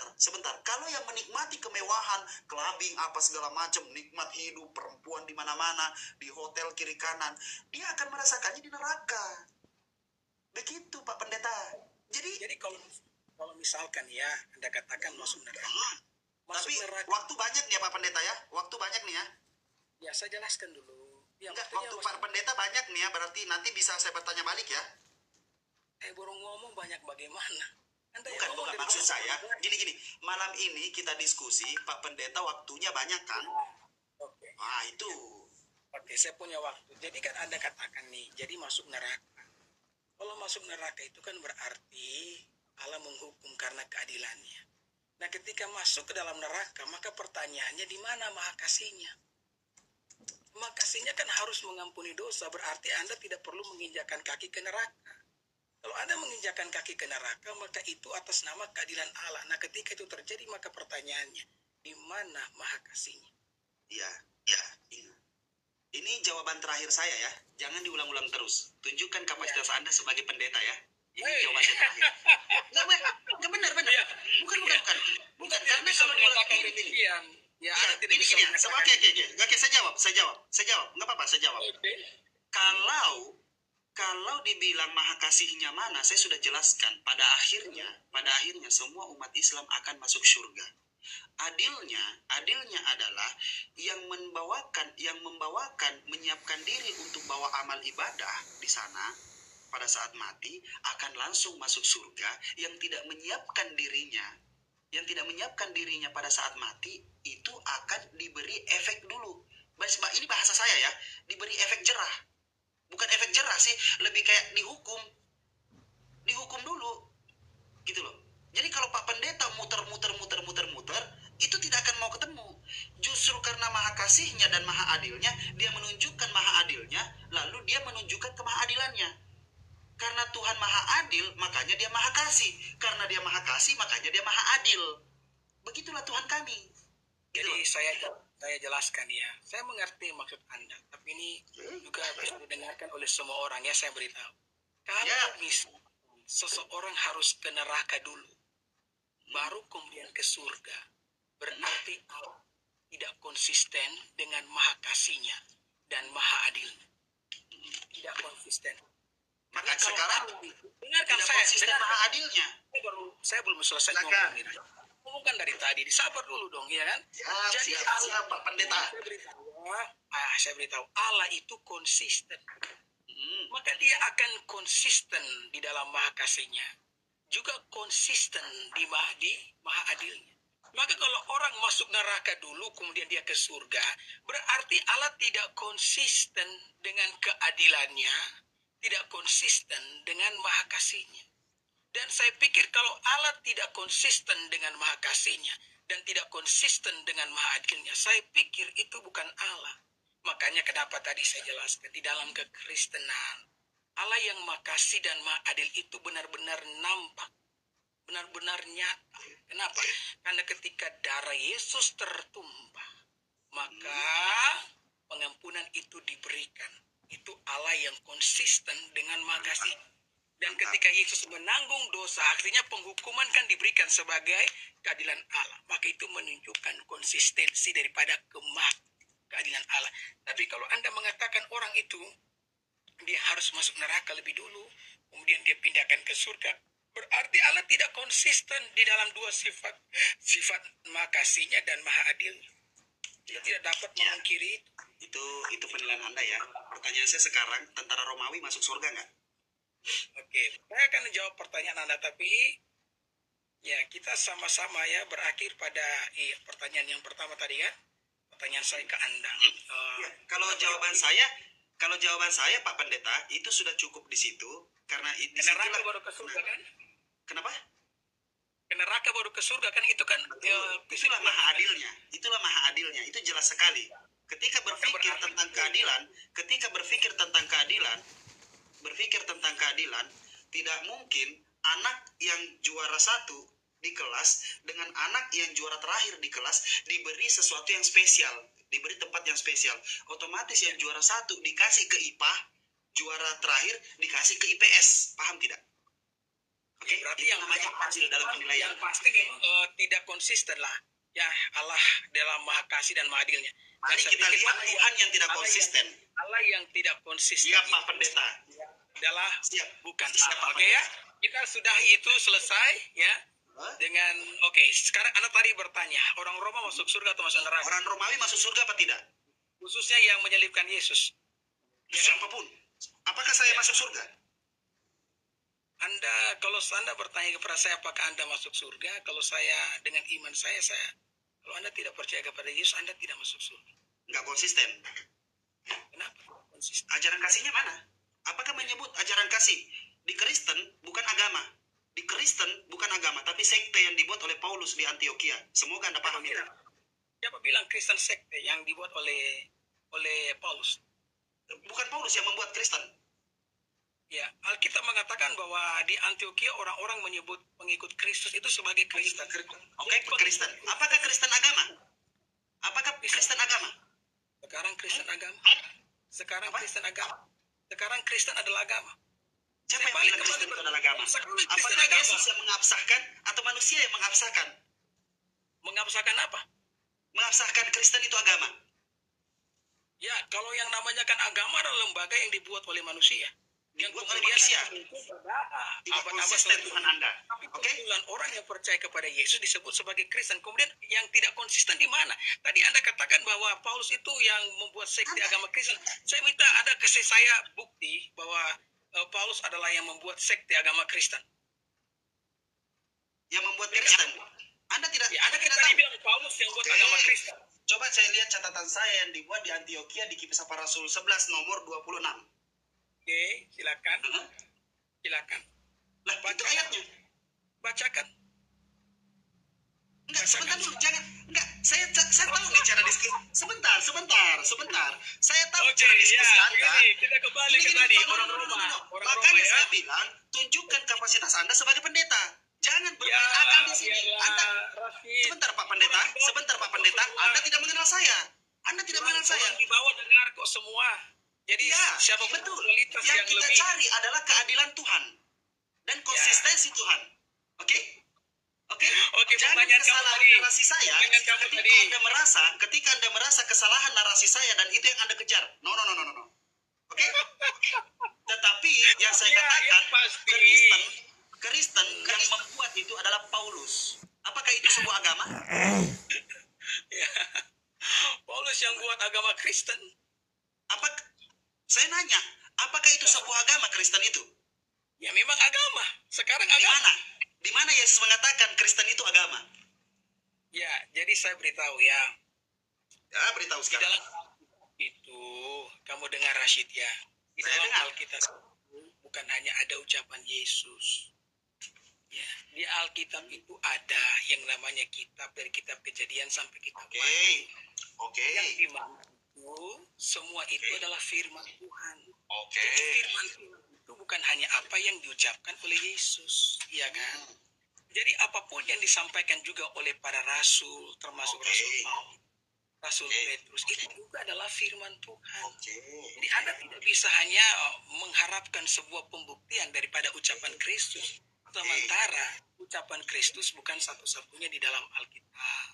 kalau yang menikmati kemewahan, clubbing apa segala macam, nikmat hidup, perempuan di mana-mana, di hotel kiri kanan, dia akan merasakannya di neraka. Begitu Pak Pendeta. Jadi kalau misalkan ya Anda katakan masuk neraka. Tapi waktu banyak nih ya Pak Pendeta ya. Waktu banyak nih ya. Ya, saya jelaskan dulu. Enggak, waktu Pak Pendeta banyak nih ya, berarti nanti bisa saya bertanya balik ya. Baru ngomong banyak bagaimana? Bukan maksud saya. Gini, malam ini kita diskusi, Pak Pendeta waktunya banyak kan? Oke. Ah, itu. Oke, saya punya waktu. Jadi kan Anda katakan nih, jadi masuk neraka. Kalau masuk neraka itu kan berarti Allah menghukum karena keadilannya. Nah, ketika masuk ke dalam neraka, maka pertanyaannya di mana maha kasihnya? Maha kasihnya kan harus mengampuni dosa, berarti Anda tidak perlu menginjakan kaki ke neraka. Kalau Anda menginjakan kaki ke neraka, maka itu atas nama keadilan Allah. Nah, ketika itu terjadi, maka pertanyaannya, di mana maha kasihnya? Ya. Ini jawaban terakhir saya ya. Jangan diulang-ulang terus. Tunjukkan kapasitas Anda sebagai pendeta ya. Ini jawaban saya terakhir. Enggak benar. Bukan. Bukan karena kalau mengatakan gini. demikian, ya Anda tidak Gini bisa ya. mengatakan. Oke, saya jawab. Enggak apa-apa, saya jawab. Oke. Kalau dibilang maha kasihnya mana, saya sudah jelaskan. Pada akhirnya semua umat Islam akan masuk surga. Adilnya adalah yang membawakan, menyiapkan diri untuk bawa amal ibadah di sana pada saat mati akan langsung masuk surga. Yang tidak menyiapkan dirinya pada saat mati itu akan diberi efek dulu. Ini bahasa saya ya, diberi efek jerah. Bukan efek jerah sih, lebih kayak dihukum dulu, gitu loh. Jadi kalau Pak Pendeta muter, itu tidak akan mau ketemu. Justru karena maha kasihnya dan maha adilnya, dia menunjukkan maha adilnya, lalu dia menunjukkan kemahadilannya. Karena Tuhan maha adil, makanya dia maha kasih. Karena dia maha kasih, makanya dia maha adil. Begitulah Tuhan kami. Jadi saya jelaskan ya. Saya mengerti maksud Anda, tapi ini juga bisa didengarkan oleh semua orang ya, saya beritahu. Kalau misalnya seseorang harus ke neraka dulu, baru kemudian ke surga, berarti Allah tidak konsisten dengan maha kasihnya dan maha adilnya. Tidak konsisten. Maka sekarang dengarkan tidak saya, konsisten maha adilnya. Saya belum selesai ngomong dari tadi, disabar dulu dong, ya kan? Siap, Pak Pendeta. Saya beritahu, Allah itu konsisten. Maka dia akan konsisten di dalam maha kasihnya, juga konsisten di maha adilnya. Maka kalau orang masuk neraka dulu kemudian dia ke surga, berarti Allah tidak konsisten dengan keadilannya, tidak konsisten dengan maha kasihnya. Dan saya pikir kalau Allah tidak konsisten dengan maha kasihnya dan tidak konsisten dengan maha adilnya, saya pikir itu bukan Allah. Makanya kenapa tadi saya jelaskan, di dalam kekristenan, Allah yang maha kasih dan maha adil itu benar-benar nampak, benar-benar nyata. Kenapa? Karena ketika darah Yesus tertumpah, maka pengampunan itu diberikan. Itu Allah yang konsisten dengan maha kasih. Dan ketika Yesus menanggung dosa, artinya penghukuman kan diberikan sebagai keadilan Allah. Maka itu menunjukkan konsistensi daripada keadilan Allah. Tapi kalau Anda mengatakan orang itu dia harus masuk neraka lebih dulu, kemudian dia pindahkan ke surga. Berarti Allah tidak konsisten di dalam dua sifat, sifat maha kasihnya dan maha adilnya. Dia tidak dapat memungkiri itu. Itu penilaian Anda ya. Pertanyaan saya sekarang, tentara Romawi masuk surga nggak? Oke, saya akan menjawab pertanyaan Anda, tapi ya kita sama-sama ya berakhir pada pertanyaan yang pertama tadi kan. Pertanyaan saya ke Anda. Ya, kalau jawaban saya Pak Pendeta itu sudah cukup di situ karena ke neraka baru ke surga kan? Kenapa? Ke neraka baru ke surga kan, itu kan Itulah maha adilnya. Itulah maha adilnya. Itu jelas sekali. Ketika berpikir tentang keadilan, tidak mungkin anak yang juara satu di kelas dengan anak yang juara terakhir di kelas diberi sesuatu yang spesial, diberi tempat yang spesial. Otomatis yang juara satu dikasih ke IPA, juara terakhir dikasih ke IPS. Paham tidak? Oke, berarti itu yang namanya adil dalam penilaian. Yang pasti memang tidak konsisten lah. Ya Allah dalam maha kasih dan maha adilnya. Mari kita lihat Tuhan yang tidak konsisten. Allah yang tidak konsisten. Siap Pak Pendeta. Adalah bukan Siap, Allah. Pak Oke ya. Pendeta. Kita sudah itu selesai ya. Dengan sekarang Anda tadi bertanya, orang Roma masuk surga atau masuk neraka? Orang Romawi masuk surga apa tidak? Khususnya yang menyelipkan Yesus. Siapapun. Apakah saya masuk surga? Kalau Anda bertanya kepada saya apakah Anda masuk surga, kalau saya dengan iman saya, kalau Anda tidak percaya kepada Yesus, Anda tidak masuk surga. Nggak konsisten. Kenapa? Konsisten. Ajaran kasihnya mana? Apakah menyebut ajaran kasih? Di Kristen bukan agama. Di Kristen bukan agama, tapi sekte yang dibuat oleh Paulus di Antioquia. Semoga Anda paham itu. Siapa bilang Kristen sekte yang dibuat oleh Paulus? Bukan Paulus yang membuat Kristen. Ya, Alkitab mengatakan bahwa di Antioquia orang-orang menyebut pengikut Kristus itu sebagai Kristen. Oke, Kristen. Apakah Kristen agama? Apakah Kristen agama? Sekarang Kristen agama. Sekarang Kristen agama. Sekarang Kristen adalah agama. Siapa yang bilang Kristen itu adalah agama? Apakah Yesus yang mengabsahkan atau manusia yang mengabsahkan? Mengabsahkan apa? Mengabsahkan Kristen itu agama. Ya, kalau yang namanya kan agama adalah lembaga yang dibuat oleh manusia. Yang Dibuat oleh manusia. Tidak konsisten Tuhan Anda. Oke? Orang yang percaya kepada Yesus disebut sebagai Kristen. Kemudian yang tidak konsisten di mana? Tadi Anda katakan bahwa Paulus itu yang membuat sekte agama Kristen. Saya minta ada kasih saya bukti bahwa Paulus adalah yang membuat sekte agama Kristen. Yang membuat Kristen. Anda tidak tadi bilang Paulus yang membuat agama Kristen. Coba saya lihat catatan saya yang dibuat di Antioquia di Kisah Para Rasul 11 nomor 26. Oke, silakan. Silakan. Lah, itu ayatnya. Bacakan. Enggak, sebentar dulu, jangan. Enggak, saya tahu nih cara diskusi. Sebentar. Saya tahu cara diskusi Anda. Kita kembali ke tadi orang Roma. Makanya saya bilang, tunjukkan kapasitas Anda sebagai pendeta. Jangan bermain akal di sini. Anda, sebentar Pak Pendeta. Anda tidak mengenal saya. Orang di bawah dengar kok semua. Jadi siapa betul. kualitas Yang yang kita lebih cari adalah keadilan Tuhan dan konsistensi Tuhan. Oke? Jangan pertanyaan kamu kesalahan tadi. narasi saya. Ketika Anda merasa kesalahan narasi saya dan itu yang Anda kejar. No. Oke? Tetapi yang saya katakan, Kristen yang membuat itu adalah Paulus. Apakah itu sebuah agama? Paulus yang buat agama Kristen. Saya nanya, apakah itu sebuah agama Kristen itu? Ya memang agama. Sekarang agama. Di mana Yesus mengatakan Kristen itu agama? Ya, jadi saya beritahu ya. Ya, beritahu Di sekarang. dalam itu kamu dengar Rashid ya. Di Saya dalam dengar. Alkitab bukan hanya ada ucapan Yesus. Ya, di Alkitab itu ada yang namanya kitab dari kitab Kejadian sampai kitab Wahyu. Oke. Yang di mana itu semua itu adalah firman Tuhan. Oke. Jadi firman Tuhan itu bukan hanya apa yang diucapkan oleh Yesus, iya kan? Jadi apapun yang disampaikan juga oleh para rasul, termasuk Rasul Paulus, Rasul Petrus, itu juga adalah firman Tuhan. Jadi Anda tidak bisa hanya mengharapkan sebuah pembuktian daripada ucapan Kristus, sementara ucapan Kristus bukan satu-satunya di dalam Alkitab.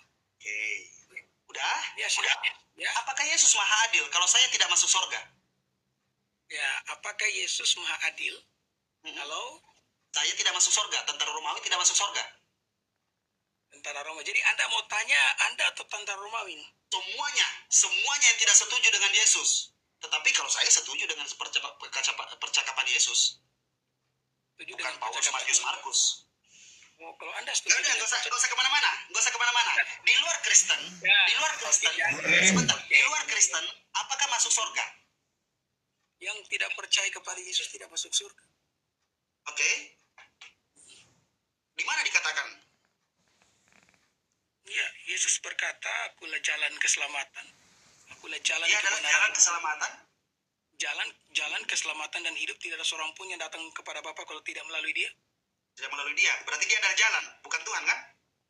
Udah? Ya, sudah. Ya. Apakah Yesus maha adil kalau saya tidak masuk surga? Ya, apakah Yesus maha adil? Kalau saya tidak masuk surga, tentara Romawi tidak masuk surga. tentara Romawi. Jadi Anda mau tanya Anda atau tentara Romawi? Semuanya yang tidak setuju dengan Yesus. Tetapi kalau saya setuju dengan percakapan Yesus. Setuju Bukan dengan Paulus, percakapan Matius, Markus. Oh, kalau Anda setuju Nggak usah kemana-mana. Di luar Kristen, di luar Kristen, apakah masuk surga? yang tidak percaya kepada Yesus tidak masuk surga. Oke. Di mana dikatakan? Ya, Yesus berkata, akulah jalan keselamatan. Akulah jalan Dia adalah kebenaran. jalan keselamatan. Jalan keselamatan dan hidup, tidak ada seorang pun yang datang kepada Bapa kalau tidak melalui Dia. Tidak melalui Dia. Berarti Dia adalah jalan, bukan Tuhan kan?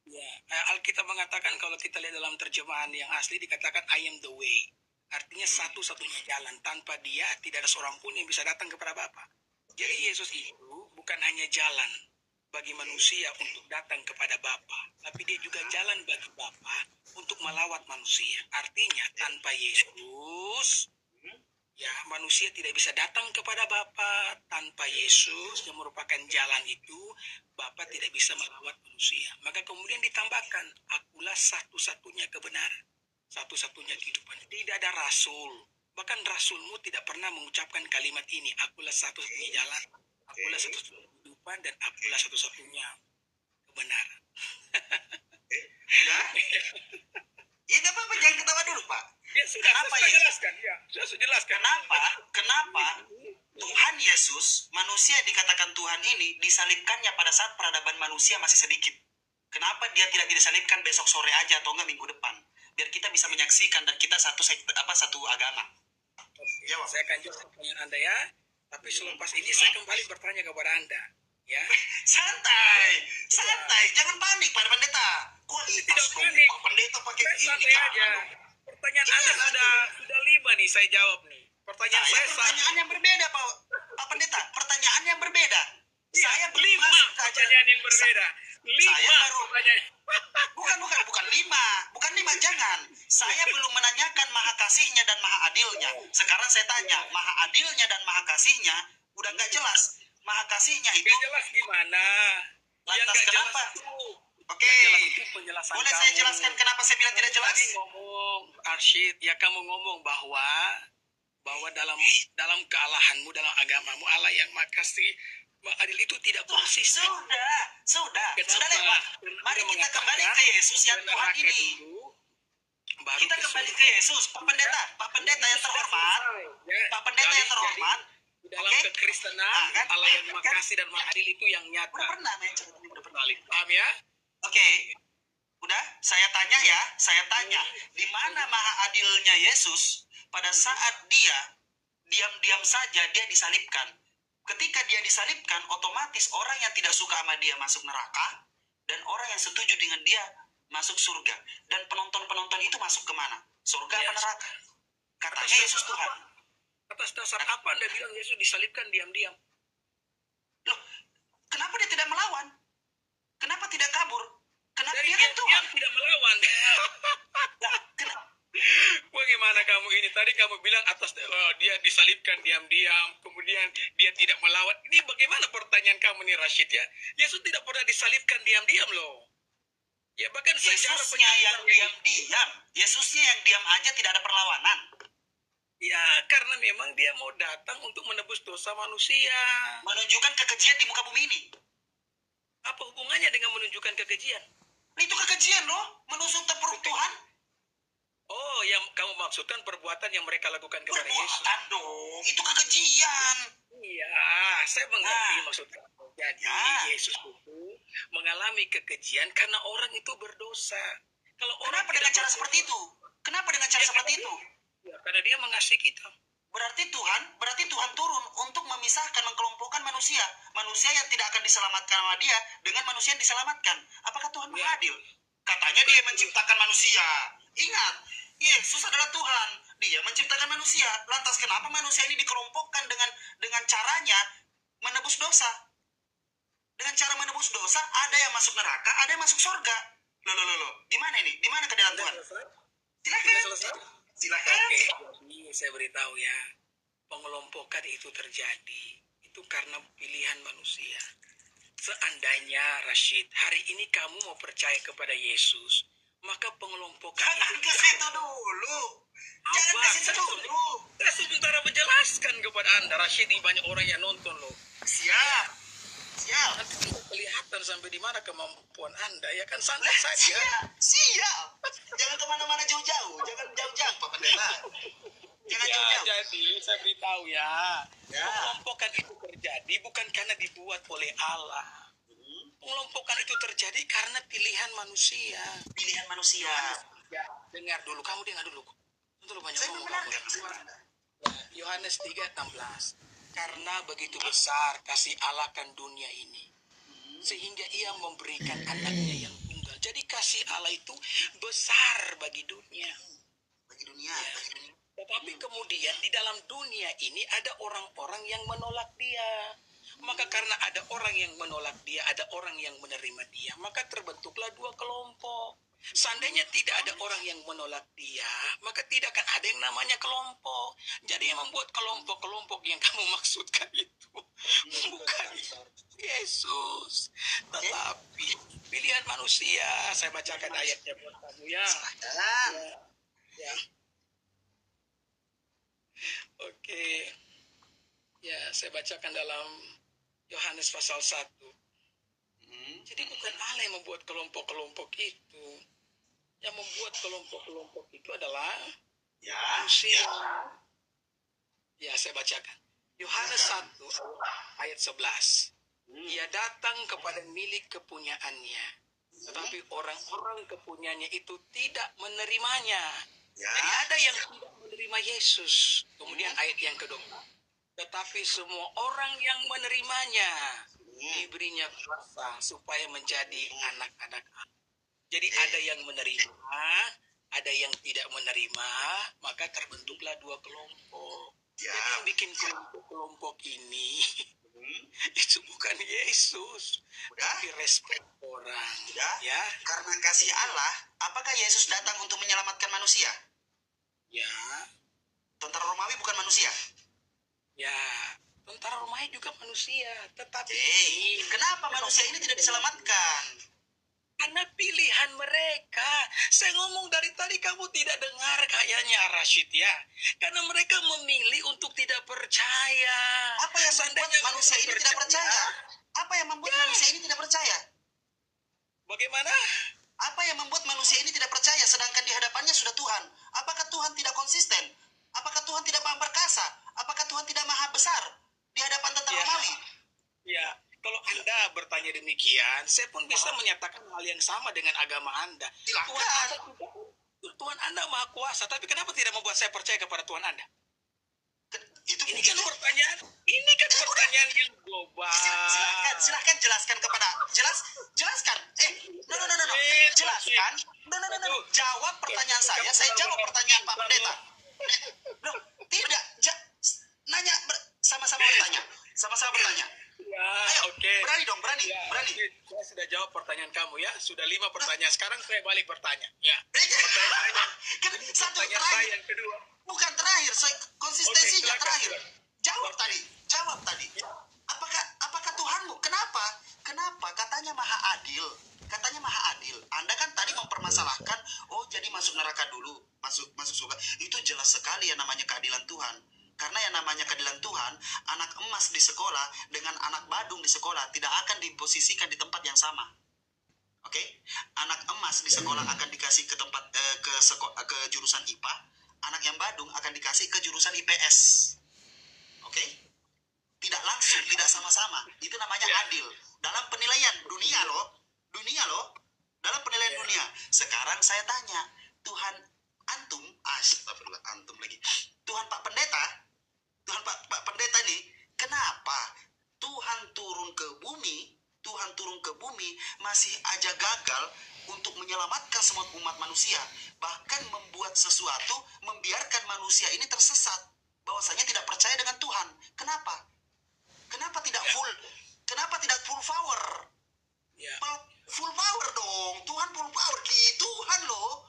Ya, Alkitab mengatakan kalau kita lihat dalam terjemahan yang asli dikatakan I am the way. Artinya satu-satunya jalan. Tanpa Dia tidak ada seorang pun yang bisa datang kepada Bapa. Jadi Yesus itu bukan hanya jalan bagi manusia untuk datang kepada Bapa, tapi Dia juga jalan bagi Bapa untuk melawat manusia. Artinya tanpa Yesus, ya manusia tidak bisa datang kepada Bapa. Tanpa Yesus yang merupakan jalan itu, Bapa tidak bisa melawat manusia. Maka kemudian ditambahkan, akulah satu-satunya kebenaran, satu-satunya kehidupan. Tidak ada rasul. Bahkan rasulmu tidak pernah mengucapkan kalimat ini, akulah satu-satunya jalan, akulah satu-satunya kehidupan, dan akulah satu-satunya kebenaran. Enggak? Ya nggak apa-apa, jangan ketawa dulu Pak. Ya sudah, Kenapa saya ya? jelaskan. Ya, saya jelaskan. Kenapa Tuhan Yesus, manusia yang dikatakan Tuhan ini, disalibkannya pada saat peradaban manusia masih sedikit? Kenapa Dia tidak disalibkan besok sore aja atau enggak minggu depan? Biar kita bisa menyaksikan dan kita satu agama. Jawab. Saya akan jawab pertanyaan Anda ya. Tapi selepas ini saya kembali bertanya kepada Anda. Ya. Santai. Jangan panik Pak Pendeta. Tidak panik. Pak Pendeta pakai ini. Santai aja. Pertanyaan Anda sudah 5 nih saya jawab nih. Pertanyaan yang berbeda Pak Pendeta. Pertanyaan yang berbeda. Saya belum 5 masuk ke pertanyaan yang berbeda. 5 pertanyaan. Bukan 5, jangan. Saya belum menanyakan maha kasihnya dan maha adilnya. Sekarang saya tanya, maha adilnya dan maha kasihnya udah nggak jelas. Maha kasihnya itu Gak jelas gimana? lantas kenapa? Oke. Penjelasan Boleh saya jelaskan kenapa saya bilang tidak jelas? Tadi ngomong Arsyid, ya kamu ngomong bahwa dalam kealahanmu, dalam agamamu, Allah yang makasih adil itu tidak konsisten. Sudah lewat. Mari kita kembali ke Yesus yang Tuhan ini. Kita kembali ke Yesus, Pak Pendeta yang terhormat. Pak Pendeta yang terhormat. Dalam kekristenan, Allah yang makasih dan maha adil itu yang nyata. Udah pernah main ceritanya, udah pernah. Paham ya? Oke. Udah, saya tanya, di mana maha adilnya Yesus pada saat Dia diam-diam saja Dia disalibkan. Ketika Dia disalibkan, otomatis orang yang tidak suka sama Dia masuk neraka, dan orang yang setuju dengan Dia masuk surga. Dan penonton-penonton itu masuk kemana? Surga apa neraka? Katanya Yesus Tuhan. Atas dasar apa Anda bilang Yesus disalibkan diam-diam? Loh, kenapa Dia tidak melawan? Kenapa tidak kabur? Kenapa Dari Dia kan Tuhan? diam tidak melawan. Bagaimana kamu ini? Tadi kamu bilang dia disalibkan diam-diam, kemudian Dia tidak melawan. Ini bagaimana pertanyaan kamu nih Rashid ya? Yesus tidak pernah disalibkan diam-diam loh. Ya bahkan Yesusnya yang diam-diam. Yesusnya yang diam aja tidak ada perlawanan. Ya karena memang Dia mau datang untuk menebus dosa manusia. Menunjukkan kekejian di muka bumi ini. Apa hubungannya dengan menunjukkan kekejian? Itu kekejian loh, menusuk perut Tuhan. Oh, yang kamu maksudkan perbuatan yang mereka lakukan kepada Yesus. Perbuatan dong, itu kekejian. Iya, saya mengerti maksud kamu. Jadi Yesus itu mengalami kekejian karena orang itu berdosa. Kalau orang Kenapa dengan cara seperti itu? Ya, karena Dia mengasihi kita. Berarti Tuhan turun untuk memisahkan, mengkelompokkan manusia. Manusia yang tidak akan diselamatkan sama Dia dengan manusia yang diselamatkan. Apakah Tuhan maha adil? Katanya Dia menciptakan manusia. Ingat, Yesus adalah Tuhan. Dia menciptakan manusia. Lantas kenapa manusia ini dikelompokkan dengan caranya menebus dosa? Dengan cara menebus dosa, ada yang masuk neraka, ada yang masuk surga. Loh. Di mana ini? Di mana keadilan Tuhan? Silakan. Oke, jadi saya beritahu ya. pengelompokan itu terjadi, itu karena pilihan manusia. Seandainya Rashid, hari ini kamu mau percaya kepada Yesus, maka pengelompokan Jangan itu ke situ dulu. Jangan ke situ dulu. Saya sebentar menjelaskan kepada Anda, Rashid, ini banyak orang yang nonton loh. Siap. Siap. Nanti bisa kelihatan sampai di mana kemampuan Anda, ya kan, santai saja. Siap. Jangan kemana-mana jauh-jauh. Jangan jauh-jauh, Pak Pendeta. Jangan Ya, jauh-jauh. jadi saya beritahu ya, Ya. pengelompokan itu terjadi bukan karena dibuat oleh Allah. Pengelompokan itu terjadi karena pilihan manusia. Pilihan manusia. Ya, dengar dulu, kamu dengar dulu. Terlalu banyak Saya ngomong membenarkan. kamu. Saya membenarkan. Yohanes 3:16. Karena begitu besar kasih Allah kan dunia ini, sehingga ia memberikan anaknya yang tunggal. Jadi kasih Allah itu besar bagi dunia. Bagi dunia. Bagi dunia. Tetapi kemudian di dalam dunia ini ada orang-orang yang menolak dia. Maka karena ada orang yang menolak dia, ada orang yang menerima dia, maka terbentuklah dua kelompok. Seandainya tidak ada orang yang menolak dia, maka tidak akan ada yang namanya kelompok. Jadi yang membuat kelompok-kelompok yang kamu maksudkan itu bukan Yesus, tetapi pilihan manusia. Saya bacakan ayatnya buat kamu ya. Ya. Oke. Ya, saya bacakan dalam Yohanes pasal 1. Jadi bukan Allah yang membuat kelompok-kelompok itu. Yang membuat kelompok-kelompok itu adalah manusia. Ya, saya bacakan. Yohanes 1 ayat 11. Ia datang kepada milik kepunyaannya, tetapi orang-orang kepunyaannya itu tidak menerimanya. Jadi ada yang tidak menerima Yesus. Kemudian ayat yang kedua. Tetapi semua orang yang menerimanya diberinya kuasa supaya menjadi anak-anak Allah. Jadi ada yang menerima, ada yang tidak menerima, maka terbentuklah dua kelompok. Jadi yang bikin kelompok-kelompok ini itu bukan Yesus, tapi respek orang. Ya, Karena kasih Allah, apakah Yesus datang untuk menyelamatkan manusia? ya, Tentara Romawi bukan manusia. ya. Tentara Romawi juga manusia, tetapi Kenapa manusia ini tidak diselamatkan? karena pilihan mereka. Saya ngomong dari tadi kamu tidak dengar kayaknya, Rashid, ya. Karena mereka memilih untuk tidak percaya. Apa yang membuat manusia ini tidak percaya? Apa yang membuat manusia ini tidak percaya? Bagaimana? Apa yang membuat manusia ini tidak percaya sedangkan di hadapannya sudah Tuhan? Apakah Tuhan tidak konsisten? Apakah Tuhan tidak maha perkasa? Apakah Tuhan tidak maha besar di hadapan tentara Romawi? Ya, kalau Anda bertanya demikian, saya pun bisa menyatakan hal yang sama dengan agama Anda. Tuhan Anda maha kuasa, tapi kenapa tidak membuat saya percaya kepada Tuhan Anda? Ini kan pertanyaan yang global. Silahkan jelaskan kepada jelaskan. No. Jelaskan. No. Jawab pertanyaan saya jawab pertanyaan Pak Pendeta. No, tidak. Nanya sama-sama bertanya. Ya, Ayo, oke. berani dong, berani. Saya sudah jawab pertanyaan kamu ya. Sudah 5 pertanyaan. Sekarang saya balik bertanya. Ya. Pertanyaan Satu saya terakhir. yang kedua. Bukan terakhir, konsistensinya Oke, terakhir. silakan. Jawab tadi. Apakah Tuhanmu? Kenapa katanya maha adil? Anda kan tadi mempermasalahkan, jadi masuk neraka dulu, masuk surga. Itu jelas sekali yang namanya keadilan Tuhan. Karena yang namanya keadilan Tuhan, anak emas di sekolah dengan anak badung di sekolah tidak akan diposisikan di tempat yang sama. Oke? Anak emas di sekolah akan dikasih ke tempat ke jurusan IPA, anak yang badung akan dikasih ke jurusan IPS. Oke? Tidak langsung, tidak sama-sama. Itu namanya adil. Dalam penilaian dunia loh. Dalam penilaian dunia. Sekarang saya tanya, Tuhan antum, astagfirullah, antum lagi. Tuhan Pak Pendeta ini, kenapa Tuhan turun ke bumi masih aja gagal untuk menyelamatkan semua umat manusia, bahkan membuat sesuatu, membiarkan manusia ini tersesat, bahwasanya tidak percaya dengan Tuhan. Kenapa tidak full power? Ya. Full power dong, Tuhan full power, Tuhan loh.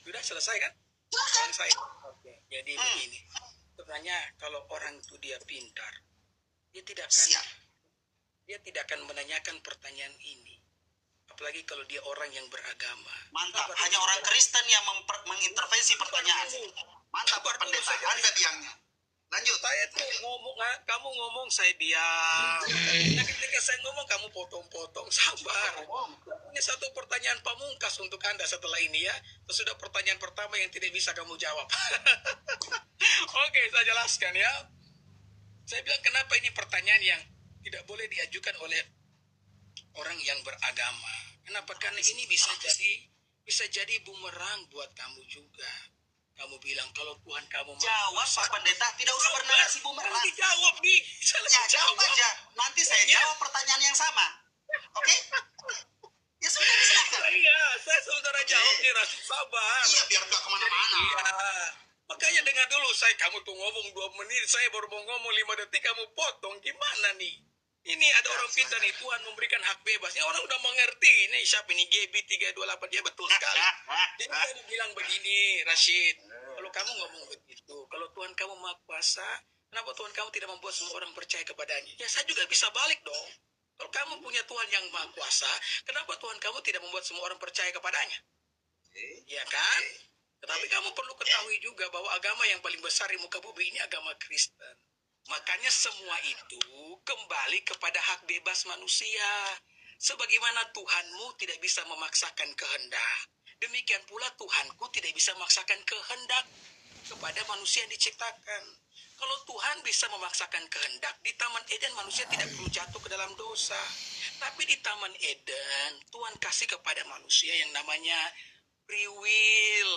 Sudah selesai kan? Silakan. Selesai. Oke. Jadi begini. Pertanyaan biasanya kalau orang itu dia pintar, dia tidak akan Siap. dia tidak akan menanyakan pertanyaan ini. Apalagi kalau dia orang yang beragama. Mantap. Sabar Hanya dulu, orang sabar. Kristen yang mengintervensi pertanyaan. Mantap Pak Sabar dulu Pendeta. saja. Anda biangnya. Lanjut. Saya tuh ngomong, kamu ngomong saya diam. Nah, ketika saya ngomong kamu potong-potong, sabar. Ini satu pertanyaan pamungkas untuk Anda setelah ini ya. Sesudah pertanyaan pertama yang tidak bisa kamu jawab. Oke, saya jelaskan ya. Saya bilang kenapa ini pertanyaan yang tidak boleh diajukan oleh orang yang beragama. Kenapa? Karena ini bisa jadi bumerang buat kamu juga. Kamu bilang kalau Tuhan kamu Jawab Pak Pendeta. Tidak usah bernarasi bumerang. Dijawab nih. Ya jawab aja. Nanti saya jawab pertanyaan yang sama. Oke? Ya sudah silakan. Iya, saya saudara jawab nih, Rasul, sabar. Iya biar nggak kemana-mana. Iya. Makanya dengar dulu, kamu tuh ngomong 2 menit, saya baru mau ngomong 5 detik, kamu potong. Gimana nih? Ini ada orang pintar nih, Tuhan memberikan hak bebas. Ini orang udah mengerti. Ini siapa ini? GB 328. Ya betul sekali. Jadi kamu bilang begini, Rashid. Kalau kamu ngomong begitu, kalau Tuhan kamu Maha Kuasa, kenapa Tuhan kamu tidak membuat semua orang percaya kepadanya? Ya saya juga bisa balik dong. Kalau kamu punya Tuhan yang Maha Kuasa, kenapa Tuhan kamu tidak membuat semua orang percaya kepadanya? Ya kan? Tetapi kamu perlu ketahui juga bahwa agama yang paling besar di muka bumi ini agama Kristen. Makanya semua itu kembali kepada hak bebas manusia. Sebagaimana Tuhanmu tidak bisa memaksakan kehendak, demikian pula Tuhanku tidak bisa memaksakan kehendak kepada manusia yang diciptakan. Kalau Tuhan bisa memaksakan kehendak, di Taman Eden manusia tidak perlu jatuh ke dalam dosa. Tapi di Taman Eden, Tuhan kasih kepada manusia yang namanya free will.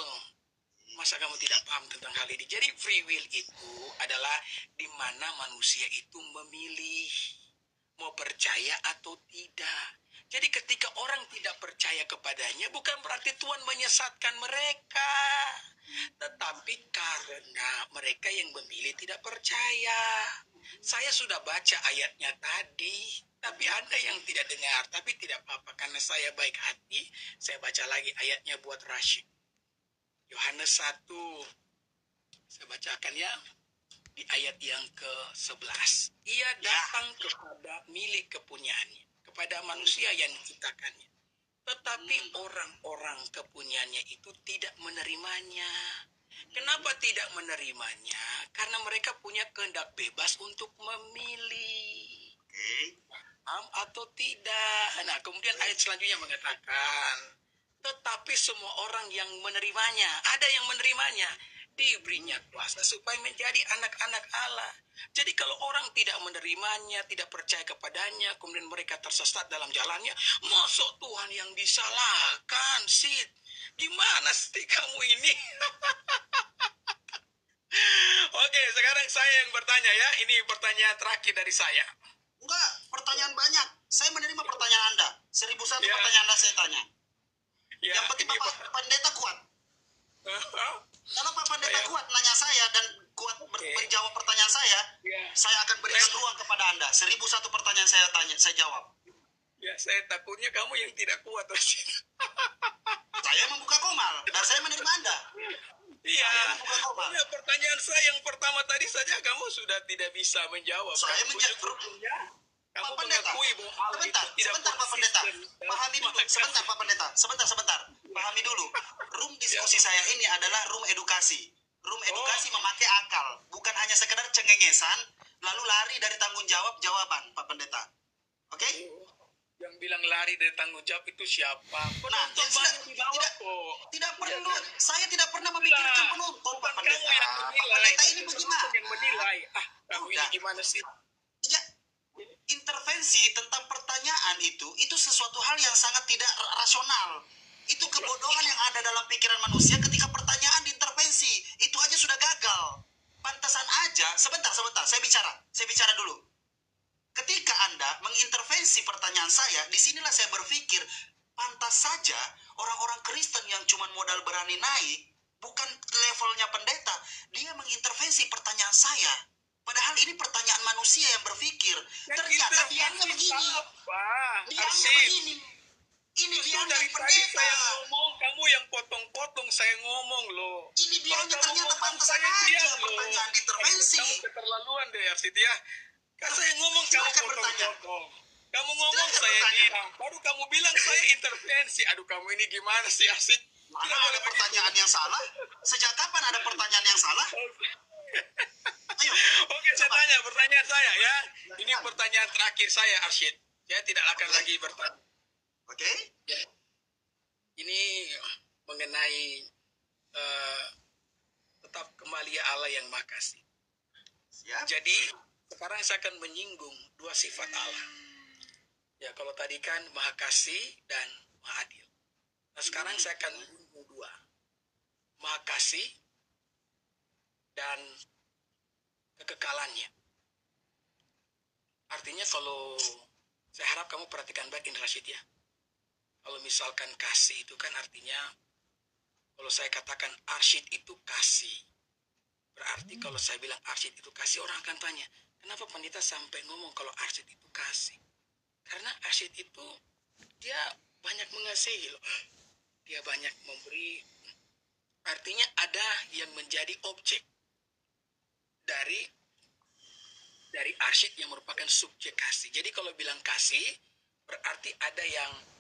Masa kamu tidak paham tentang hal ini? Jadi free will itu adalah di mana manusia itu memilih mau percaya atau tidak. Jadi ketika orang tidak percaya kepadanya, bukan berarti Tuhan menyesatkan mereka. Tetapi karena mereka yang memilih tidak percaya. Saya sudah baca ayatnya tadi, tapi ada yang tidak dengar. Tapi tidak apa-apa, karena saya baik hati, saya baca lagi ayatnya buat Rashid. Yohanes 1, saya bacakan ya, di ayat yang ke-11. Ia datang kepada milik kepunyaannya, kepada manusia yang diciptakannya. Tetapi orang-orang kepunyaannya itu tidak menerimanya. Kenapa tidak menerimanya? Karena mereka punya kehendak bebas untuk memilih. Paham atau tidak? Nah, kemudian ayat selanjutnya mengatakan, tetapi semua orang yang menerimanya, ada yang menerimanya, diberinya kuasa supaya menjadi anak-anak Allah. Jadi kalau orang tidak menerimanya, tidak percaya kepadanya, kemudian mereka tersesat dalam jalannya, masuk Tuhan yang disalahkan, Sid. Gimana sih kamu ini? Oke, sekarang saya yang bertanya ya. Ini pertanyaan terakhir dari saya. Enggak, pertanyaan banyak. Saya menerima pertanyaan Anda. 1001 pertanyaan Anda saya tanya. Ya, Yang penting Pak Pendeta kuat. Kalau Pak Pendeta kuat nanya saya dan kuat menjawab pertanyaan saya akan berikan ruang kepada Anda. 1001 pertanyaan saya tanya, saya jawab. Ya, saya takutnya kamu yang tidak kuat, Rashid. Saya membuka komal dan saya menerima Anda. Iya. Saya membuka komal. Ya, pertanyaan saya yang pertama tadi saja kamu sudah tidak bisa menjawab. Saya menjawab. Kamu Pak Pendeta, mengakui bahwa sebentar Pak Pendeta, pahami dulu, sebentar Pak Pendeta, sebentar, pahami dulu. Room diskusi saya ini adalah room edukasi. Room edukasi memakai akal, bukan hanya sekedar cengengesan, lalu lari dari tanggung jawab jawaban, Pak Pendeta. Oke? Yang bilang lari dari tanggung jawab itu siapa? Penonton banyak di bawah kok. Tidak perlu, saya tidak pernah memikirkan penonton, Pak Pendeta. Kamu yang Pak menilai. Pendeta ini bagaimana? Yang menilai. Kamu ini gimana sih? Ya, intervensi tentang pertanyaan itu sesuatu hal yang sangat tidak rasional. Itu kebodohan yang ada dalam pikiran manusia ketika pertanyaan diintervensi. Itu aja sudah gagal. Pantasan aja, sebentar, saya bicara dulu. Ketika Anda mengintervensi pertanyaan saya, disinilah saya berpikir, pantas saja orang-orang Kristen yang cuma modal berani naik, bukan levelnya pendeta, dia mengintervensi pertanyaan saya. Padahal ini pertanyaan manusia yang berpikir. Ternyata dianya begini. Dianya begini. Ini Justru biangnya dari tadi pendeta. saya ngomong, kamu yang potong-potong saya ngomong loh. Ini biangnya Kalau kamu ternyata ngomong, pantas saya aja diam loh. pertanyaan intervensi. Kamu keterlaluan deh Arsid ya. Kan saya ngomong kamu Silakan bertanya. potong-potong. Kamu ngomong Silakan saya bertanya. diam. Baru kamu bilang saya intervensi. Aduh kamu ini gimana sih Arsid? Mana Tidak boleh ada pertanyaan yang salah? Sejak kapan ada pertanyaan yang salah? Ayo. Oke, saya tanya pertanyaan saya ya. Ini Silakan. pertanyaan terakhir saya Arsid. Saya tidak akan Oke. lagi bertanya. Oke. Ya. Ini mengenai tetap kembali Allah yang Maha Kasih. Siap. Jadi sekarang saya akan menyinggung dua sifat Allah. Ya kalau tadi kan Maha Kasih dan Maha Adil. Nah sekarang saya akan menyinggung dua. Maha Kasih dan kekekalannya. Artinya kalau saya harap kamu perhatikan baik ini Rashid ya. Kalau misalkan kasih itu kan artinya, kalau saya katakan arsyid itu kasih. Berarti kalau saya bilang arsyid itu kasih, orang akan tanya, kenapa pendeta sampai ngomong kalau arsyid itu kasih? Karena arsyid itu, dia banyak mengasihi loh. Dia banyak memberi. Artinya ada yang menjadi objek dari arsyid yang merupakan subjek kasih. Jadi kalau bilang kasih, berarti ada yang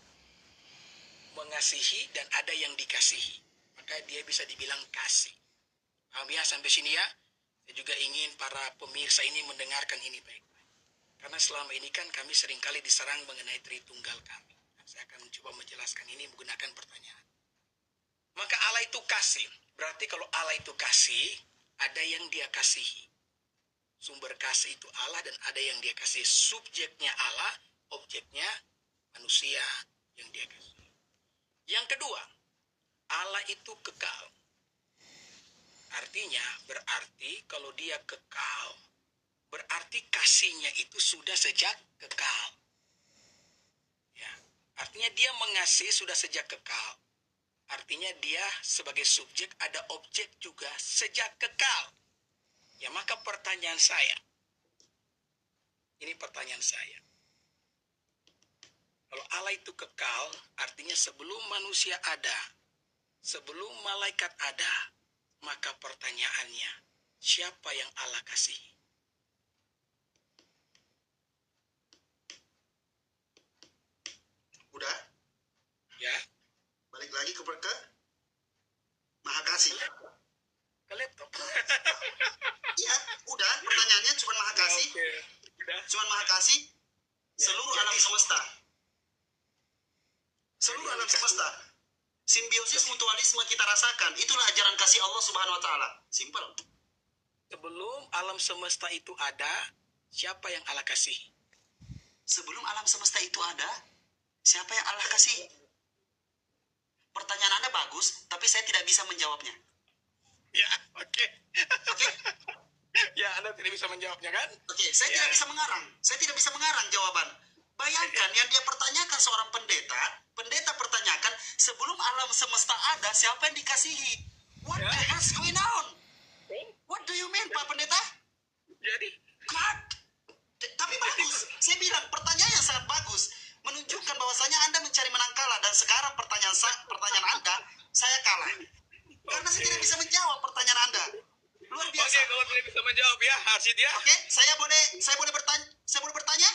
mengasihi dan ada yang dikasihi. Maka dia bisa dibilang kasih. Paham ya sampai sini ya? Saya juga ingin para pemirsa ini mendengarkan ini baik-baik. Karena selama ini kan kami seringkali diserang mengenai Tritunggal kami. Saya akan mencoba menjelaskan ini menggunakan pertanyaan. Maka Allah itu kasih. Berarti kalau Allah itu kasih, ada yang dia kasihi. Sumber kasih itu Allah dan ada yang dia kasih. Subjeknya Allah, objeknya manusia yang dia kasih. Yang kedua, Allah itu kekal. Artinya berarti kalau dia kekal, berarti kasihnya itu sudah sejak kekal. Ya, artinya dia mengasihi sudah sejak kekal. Artinya dia sebagai subjek ada objek juga sejak kekal. Ya maka pertanyaan saya, ini pertanyaan saya. Kalau Allah itu kekal, artinya sebelum manusia ada, sebelum malaikat ada, maka pertanyaannya, siapa yang Allah kasihi? Udah? Ya, Balik lagi ke Maha Kasih. ke laptop. Iya, udah. Pertanyaannya cuma Maha Kasih. Oke, udah. Cuma Maha Kasih. Seluruh jadi- alam semesta. Seluruh alam semesta. Simbiosis mutualisme kita rasakan. Itulah ajaran kasih Allah Subhanahu wa taala. Simple. Sebelum alam semesta itu ada, siapa yang Allah kasihi? Sebelum alam semesta itu ada, siapa yang Allah kasih? Pertanyaan Anda bagus, tapi saya tidak bisa menjawabnya. Ya, oke. Oke? Ya, Anda tidak bisa menjawabnya kan? Oke, saya Ya. tidak bisa mengarang. Saya tidak bisa mengarang jawaban. Bayangkan yang dia pertanyakan seorang pendeta, pendeta pertanyakan, sebelum alam semesta ada, siapa yang dikasihi? What Ya. the hell's going on? What do you mean, Pak Pendeta? Jadi, God. Tapi bagus. Saya bilang pertanyaan yang sangat bagus, menunjukkan bahwasanya Anda mencari menang kalah, dan sekarang pertanyaan Anda saya kalah. Karena saya tidak bisa menjawab pertanyaan Anda. Luar biasa. oke, kalau tidak bisa menjawab ya, Arsyid ya. Oke, saya boleh bertanya? Saya boleh bertanya?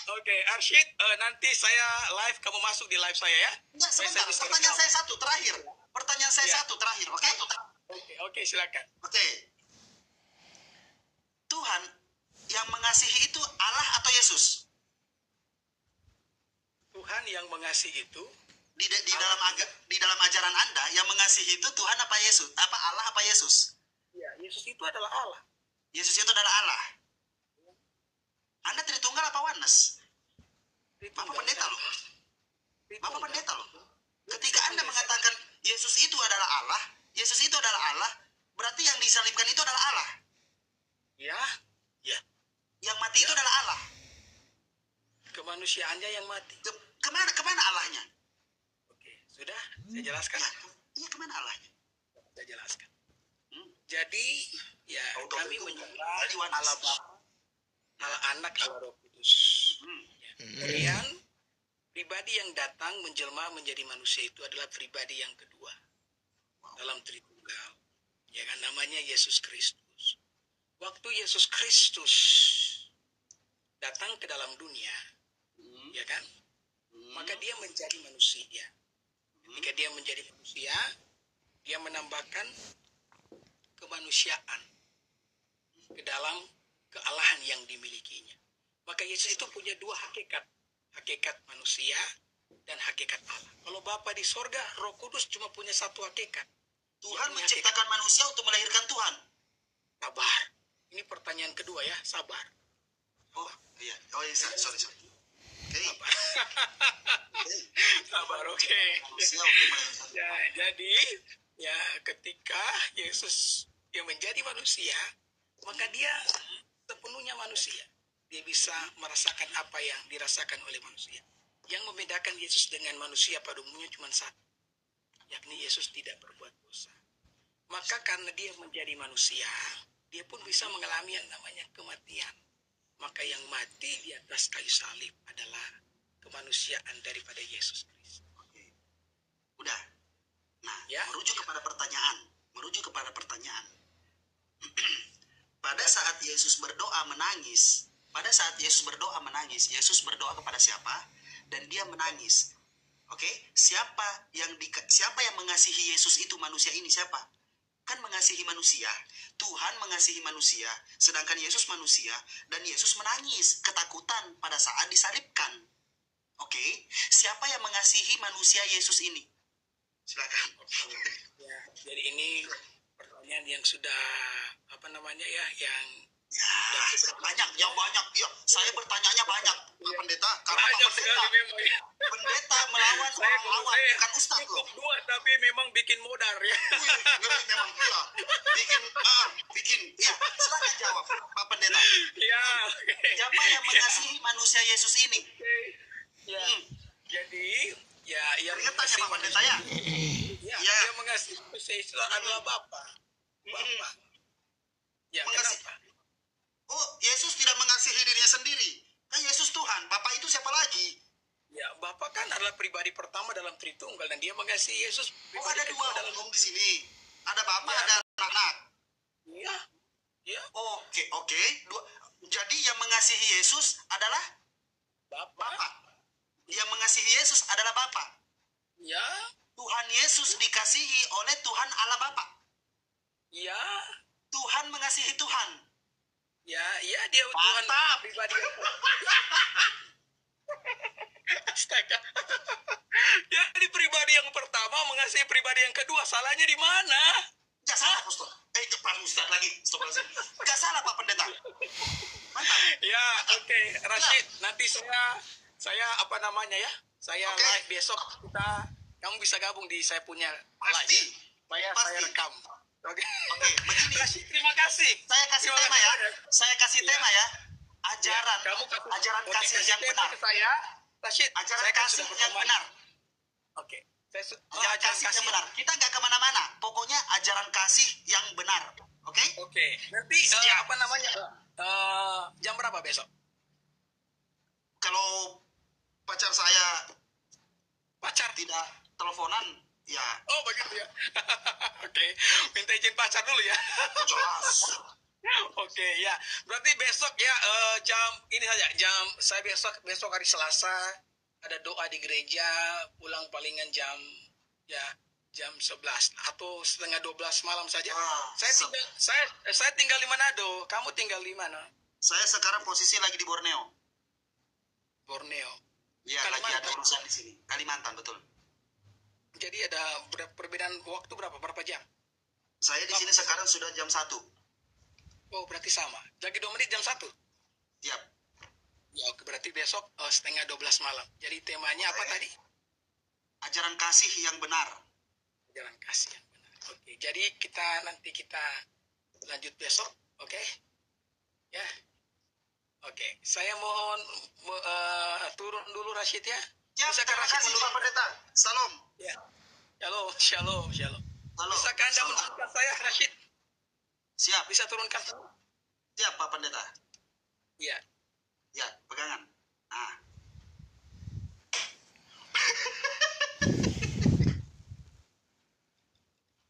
Oke, Arsyid, nanti saya live, kamu masuk di live saya ya. Enggak, Saya sebentar. bisa Pertanyaan rekam. saya satu terakhir. Pertanyaan saya Ya. satu terakhir, oke? Oke, silakan. Oke. Tuhan yang mengasihi itu Allah atau Yesus? Tuhan yang mengasihi itu, Di dalam ajaran Anda yang mengasihi itu Tuhan apa Yesus? Apa Allah apa Yesus? ya, Yesus itu adalah Allah. Yesus itu adalah Allah. Anda Tritunggal apa Oneness? Bapak pendeta loh. Bapak pendeta loh. Ketika Anda mengatakan Yesus itu adalah Allah, Yesus itu adalah Allah, berarti yang disalibkan itu adalah Allah. Ya, ya. Yang mati itu adalah Allah. Kemanusiaannya yang mati. Kemana Allahnya? Oke, sudah saya jelaskan. Ya, iya kemana Allahnya? Saya jelaskan. Jadi, ya kami menyembah Tadi Oneness. Allah Bapa, Allah Anak, Allah Roh Kudus. Ya. Kemudian pribadi yang datang menjelma menjadi manusia itu adalah pribadi yang kedua dalam Tritunggal. Ya kan, namanya Yesus Kristus. Waktu Yesus Kristus datang ke dalam dunia, ya kan? Maka dia menjadi manusia. Ketika dia menjadi manusia, dia menambahkan kemanusiaan ke dalam kealahan yang dimilikinya. Maka Yesus itu punya dua hakikat. Hakikat manusia dan hakikat Allah. Kalau Bapa di sorga, Roh Kudus cuma punya satu hakikat. Tuhan menciptakan manusia untuk melahirkan Tuhan. Sabar. Ini pertanyaan kedua ya, sabar. Oh iya, sorry. Oke. Sabar, oke. Manusia untuk melahirkan. Ya, jadi ya ketika Yesus dia menjadi manusia, maka dia sepenuhnya manusia. Dia bisa merasakan apa yang dirasakan oleh manusia. Yang membedakan Yesus dengan manusia pada umumnya cuma satu, yakni Yesus tidak berbuat dosa. Maka karena dia menjadi manusia, dia pun bisa mengalami yang namanya kematian. Maka yang mati di atas kayu salib adalah kemanusiaan daripada Yesus Kristus. Oke. Udah. Nah, Ya. merujuk kepada pertanyaan. Pada saat Yesus berdoa menangis, Yesus berdoa kepada siapa? Dan dia menangis. Oke, siapa yang mengasihi Yesus itu manusia ini siapa? Kan mengasihi manusia. Tuhan mengasihi manusia, sedangkan Yesus manusia, dan Yesus menangis ketakutan pada saat disalibkan. Oke, siapa yang mengasihi manusia Yesus ini? Silakan. Ya, jadi ini pertanyaan yang sudah yang Banyak. Ya, saya bertanyanya banyak, Pak Pendeta. Karena banyak Pak sekali memang ya. Pendeta melawan orang awam, bukan ustaz loh. Dua tapi memang bikin modar ya. Memang iya. Bikin. Ya, silakan jawab, Pak Pendeta. Ya, oke. Siapa yang mengasihi manusia Yesus ini? Ya. Jadi ya yang Ingat ya Pak Pendeta ya? Ya, Ya. dia mengasihi manusia itu adalah Bapa. Ya, Mengasihi. kenapa? Oh, Yesus tidak mengasihi dirinya sendiri. Kan Yesus Tuhan. Bapak itu siapa lagi? Ya, Bapa kan adalah pribadi pertama dalam Tritunggal dan dia mengasihi Yesus. Oh, ada dua dalam hukum di sini. Ada Bapak, Ya. ada anak. Ya. Ya, Oke. Jadi yang mengasihi Yesus adalah Bapa. Bapak. Yang mengasihi Yesus adalah Bapak. Ya. Tuhan Yesus dikasihi oleh Tuhan Allah Bapa. Ya. Tuhan mengasihi Tuhan. Ya, dia Tuhan Mantap. pribadi. Astaga. Jadi pribadi yang pertama mengasihi pribadi yang kedua. Salahnya di mana? Gak salah, Ustaz. Pak Ustaz lagi. Gak salah, Pak Pendeta. Mantap. Ya, oke. Rashid, nanti saya Saya Oke. live besok kamu bisa gabung di saya punya Pasti. live. Saya Pasti. rekam. Oke. Oke, begini. Rashid, terima kasih. Saya kasih Terima tema ya. kasih. Saya kasih Iya. tema ya. Ajaran. Kamu Ajaran Oke, kasih yang tema benar. ke saya. Rashid, Ajaran saya kan kasih sudah yang berteman. benar. Oke. Ajaran kasih yang benar. Kita nggak kemana-mana. Pokoknya ajaran kasih yang benar. Oke? Oke. Nanti Siap. jam berapa besok? Kalau pacar saya Pacar. tidak teleponan, ya Oh, begitu ya. Oke. Minta izin pacar dulu ya. jelas. Oke, ya. Berarti besok ya saya besok hari Selasa ada doa di gereja, pulang palingan jam 11 atau setengah 12 malam saja. Saya tinggal di Manado. Kamu tinggal di mana? Saya sekarang posisi lagi di Borneo. Borneo. Ya, lagi ada Kalimantan. urusan di sini. Kalimantan, betul. Jadi ada perbedaan waktu berapa jam? Saya di sini sekarang sudah jam 1. Oh, berarti sama. Lagi 2 menit jam 1. Siap. Ya, oke, berarti besok setengah 12 malam. Jadi temanya apa Oke. tadi? Ajaran kasih yang benar. Jalan kasih yang benar. Oke, jadi nanti kita lanjut besok, oke? Ya. Oke, saya mohon turun dulu Rashid ya. Ya, Bisakah terima Rashid kasih menurun? Pak Pendeta. Salam. Ya. Shalom. Halo. Bisakah Anda Salam. menurunkan saya Rashid? Siap. Bisa turunkan saya? Siap, Pak Pendeta. Ya. Ya, pegangan. Nah,